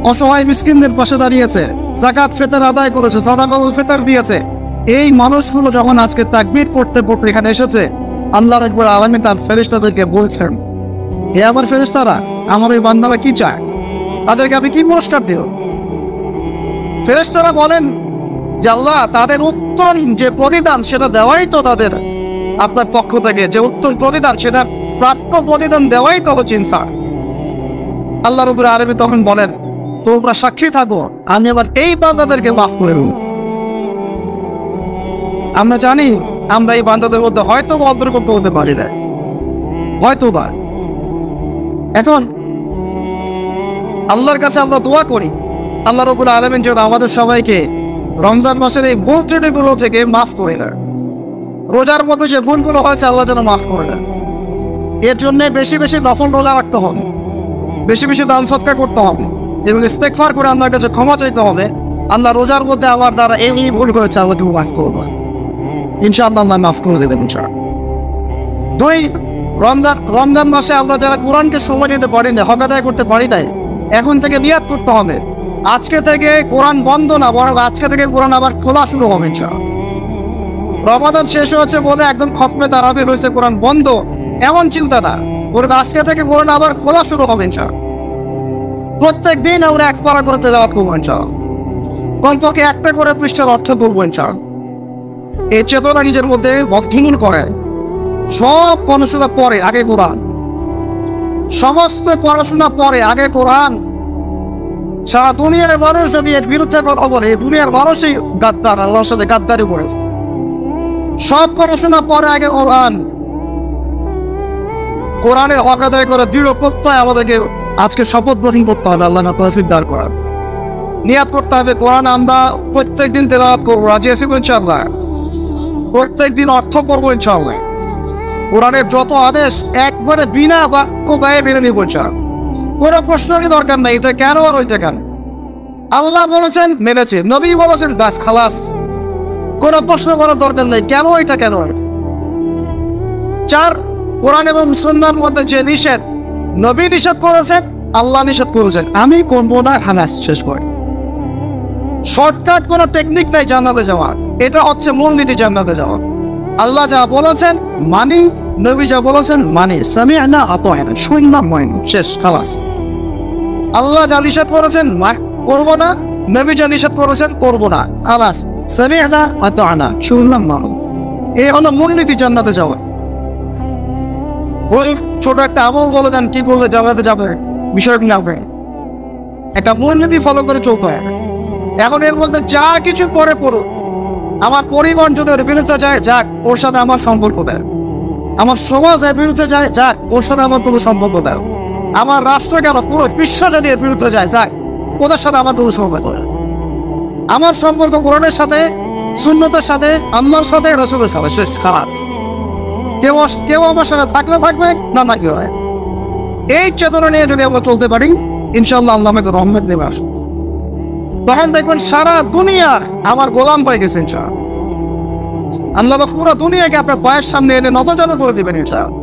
অসহায় মিসকিনদের পাশে দাঁড়িয়েছে, যাকাত ফিতর আদায় করেছে, সাদাকাতুল ফিতর দিয়েছে, এই মানুষগুলো যখন আজকে তাকবীর পড়তে পড়তে এখানে এসেছে, আল্লাহ রাব্বুল আলামিন তার ফেরেশতাদেরকে বলছেন, হে আমার ফেরেশতারা, আমার এই বান্দারা কি চায়, তাদেরকে আমি কি পুরস্কার দেব? ফেরেশতারা বলেন যে আল্লাহ, তাদের উত্তম যে প্রতিদান সেটা দেওয়াই তো তাদের আপনার পক্ষ থেকে যে উত্তম প্রতিদান, সেটা প্রাপ্য প্রতিদান দেওয়াই তো হচ্ছে ইনসান। আল্লাহ রাব্বুল আলামিন তখন বলেন, তোমরা সাক্ষী থাকো, আমি আবার এই বান্দাদেরকে মাফ করে দেব। আমরা জানি আমরা এই বান্দাদের মধ্যে হয়তো অন্তর্ভুক্ত হতে পারি না, হয়তো বা। এখন আল্লাহর কাছে আমরা দোয়া করি, আল্লাহ রাব্বুল আলামিন যেন আমাদের সবাইকে রমজান মাসের এই ভুল ত্রুটিগুলো থেকে মাফ করে দেয়। রোজার মধ্যে যে ভুলগুলো হয়েছে আল্লাহ যেন মাফ করে দেয়। এর জন্য বেশি বেশি নফল রোজা রাখতে হবে, বেশি বেশি দান সদকা করতে হবে এবং ইস্তেগফার করে আল্লাহর কাছে ক্ষমা চাইতে হবে। আল্লাহ, রোজার মধ্যে আমার দ্বারা এই ভুল হয়েছে, আল্লাহ তুমি মাফ করে দেয়। ইনশাআল্লাহ আল্লাহ মাফ করে দেবেন ইনশাআল্লাহ। দুই, রমজান মাসে আমরা যারা কোরআনকে সময় দিতে পারি না, হক আদায় করতে পারি নাই, এখন থেকে নিয়াত করতে হবে, আজকে থেকে কোরআন বন্ধ না, বরং আজকে থেকে কোরআন আবার খোলা শুরু হবে ইনশাআল্লাহ। রমাদান শেষ হয়েছে বলে একদম খতমে তারাবি হয়েছে, কোরআন বন্ধ, এমন চিন্তা না, বরং আজকে থেকে কোরআন আবার খোলা শুরু হবে ইনশাআল্লাহ। প্রত্যেক দিন আমরা এক পারা করে তেলাওয়াত করবো ইনশাআল্লাহ, কমপক্ষে একটা করে পৃষ্ঠার অর্থ করবো ইনশাআল্লাহ। এই চেতনা নিজের মধ্যে বদ্ধমূল করে। সব পড়াশোনা পরে আগে কোরআন, সমস্ত পড়াশোনা পরে আগে কোরআন। সারা দুনিয়ার মানুষ যদি এর বিরুদ্ধে কথা বলে, দুনিয়ার মানুষই গাদ্দার, আল্লাহর সাথে গাদ্দারি করেছে। সব পড়াশোনা পরে আগে কোরআন। কোরআনের হক আদায় করে দৃঢ় প্রত্যয় আমাদেরকে আজকে শপথ গ্রহণ করতে হবে, আল্লাহ তৌফিক দান করেন। নিয়াত করতে হবে কোরআন আমরা প্রত্যেকদিন তেলাওয়াত করবো, রাজি আছি ইনশাআল্লাহ। প্রত্যেকদিন অর্থ করবো ইনশাআল্লাহ। কোরআনের যত আদেশ একবারে বিনা বাক্য ব্যয়ে মেনে নিব ইনশাআল্লাহ। কোনো প্রশ্নেরই দরকার নাই, এটা কেন আর ওইটা কেন। আল্লাহ বলেছেন মেনেছে, নবী বলেছেন বাস খালাস, কোনো প্রশ্ন করার দরকার নেই কেন এটা কেন। চার, কোরআন এবং সুন্নাহর মধ্যে যে নিষেধ, নবী নিষেধ করেছেন, আল্লাহ নিষেধ করেছেন, আমি করবো না, খালাস, শেষ করে। শর্টকাট কোনো টেকনিক নাই জান্নাতে যাওয়ার, এটা হচ্ছে মূলনীতি জান্নাতে যাওয়া। আল্লাহ যা বলেছেন মানি, নবী যা বলেছেন মানি, সামি'না আতা'না, শুনলাম মানি, শেষ, খালাস। আল্লাহ যা নিষেধ করেছেন করবো না, নবী যা নিষেধ করেছেন করবো না, খালাস, সামি'না আতা'না, শুনলাম মানো। এই হলো মূলনীতি জান্নাতে যাওয়া। ওই ছোট একটা আমল বলে দেন কি করলে জান্নাতে যাবে, বিষয়টি না হবে, একটা মূলনীতি ফলো করে চলতে হয়। এখন এর মধ্যে যা কিছু পরে পড়ুক, আমার পরিবার যদি ওর বিরুদ্ধে যায়, যাক, ওর সাথে আমার সম্পর্ক দেয়। আমার সমাজ এর বিরুদ্ধে যায়, যাক, ওর সাথে আমার কোনো সম্পর্ক দেয়। আমার রাষ্ট্র কেন পুরো বিশ্ব যদি এর বিরুদ্ধে যায়, যাক, ওদের সাথে আমার কোনো সম্পর্ক দেয়। আমার সম্পর্ক কোরআনের সাথে, সুন্নতের সাথে, আল্লাহর সাথে, রাসূলের সাথে, শেষ, খালাস। কেউ আমার সাথে থাকলে থাকবে, না থাকলে হয়। এই চেতনা নিয়ে যদি আমরা চলতে পারি, ইনশাআল্লাহ আল্লাহ আমাকে রহমত নেমে আসবে। তখন দেখবেন সারা দুনিয়া আমার গোলাম হয়ে গেছে ইনশাআল্লাহ। আল্লাহ পুরো দুনিয়াকে আপনার পায়ের সামনে এনে নতজান করে দিবেন ইনশাআল্লাহ।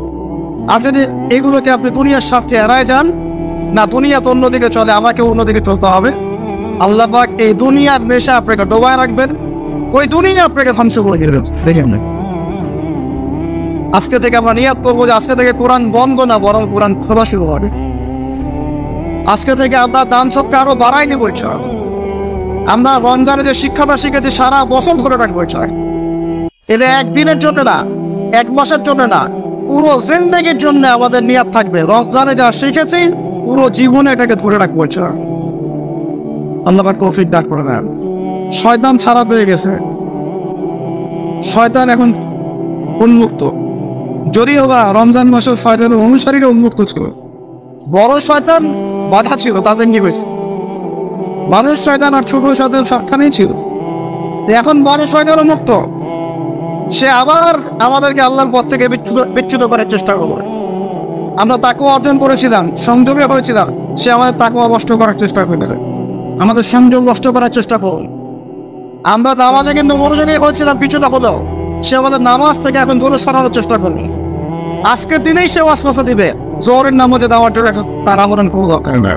আর যদি এগুলোকে আপনি দুনিয়ার স্বার্থে এড়ায় যান, না দুনিয়া তো অন্যদিকে চলে, আমাকে অন্যদিকে চলতে হবে, আল্লাহ পাক এই দুনিয়ার নেশা আপনাকে ডোবায় রাখবেন, ওই দুনিয়া আপনাকে ধ্বংস করে দিবেন। দেখেন, আজকে থেকে আমরা নিয়াত করবো যে আজকে থেকে কোরআন বন্ধ না, বরং কোরআন খোলা শুরু হবে। আজকে থেকে আমরা দান সদকা আরো বাড়াই দেবো ইনশাআল্লাহ। আমরা রমজানে যে শিক্ষাটা শিখেছি সারা বছর ধরে রাখবো ইনশাআল্লাহ। এটা একদিনের জন্য না, এক মাসের জন্য না, পুরো জিন্দেগির জন্য আমাদের নিয়াত থাকবে রমজানে যা শিখেছি পুরো জীবনে এটাকে ধরে রাখবো ইনশাআল্লাহ। আল্লাহ পাক তৌফিক দান করে দেন। শয়তান ছাড়া পেয়ে গেছে, শয়তান এখন উন্মুক্ত। যদিও বা রমজান মাসে শয়তানের অনুসারীরা উন্মুক্ত ছিল, বড় শয়তান বাধা ছিল, তাদের কি হয়েছে? মানুষ শয়তান আর ছোট শয়তান সবখানেই ছিল। এখন বড় শয়তানও মুক্ত, সে আবার আমাদেরকে আল্লাহর পথ থেকে বিচ্যুত করার চেষ্টা করবে। আমরা তাকওয়া অর্জন করেছিলাম, সংযমে হয়েছিলাম, সে আমাদের তাকওয়া নষ্ট করার চেষ্টা করবে, আমাদের সংযম নষ্ট করার চেষ্টা করবে। আমরা নামাজে কিন্তু মনোযোগী হয়েছিলাম, কিছুটা হলেও সে আমাদের নামাজ থেকে এখন দূরে সরানোর চেষ্টা করবে। আজকের দিনেই সে ওয়াসওয়াসা দিবে, জোহরের নামাজে দেওয়ার জন্য তার আমরণ কোনো দরকার নেই।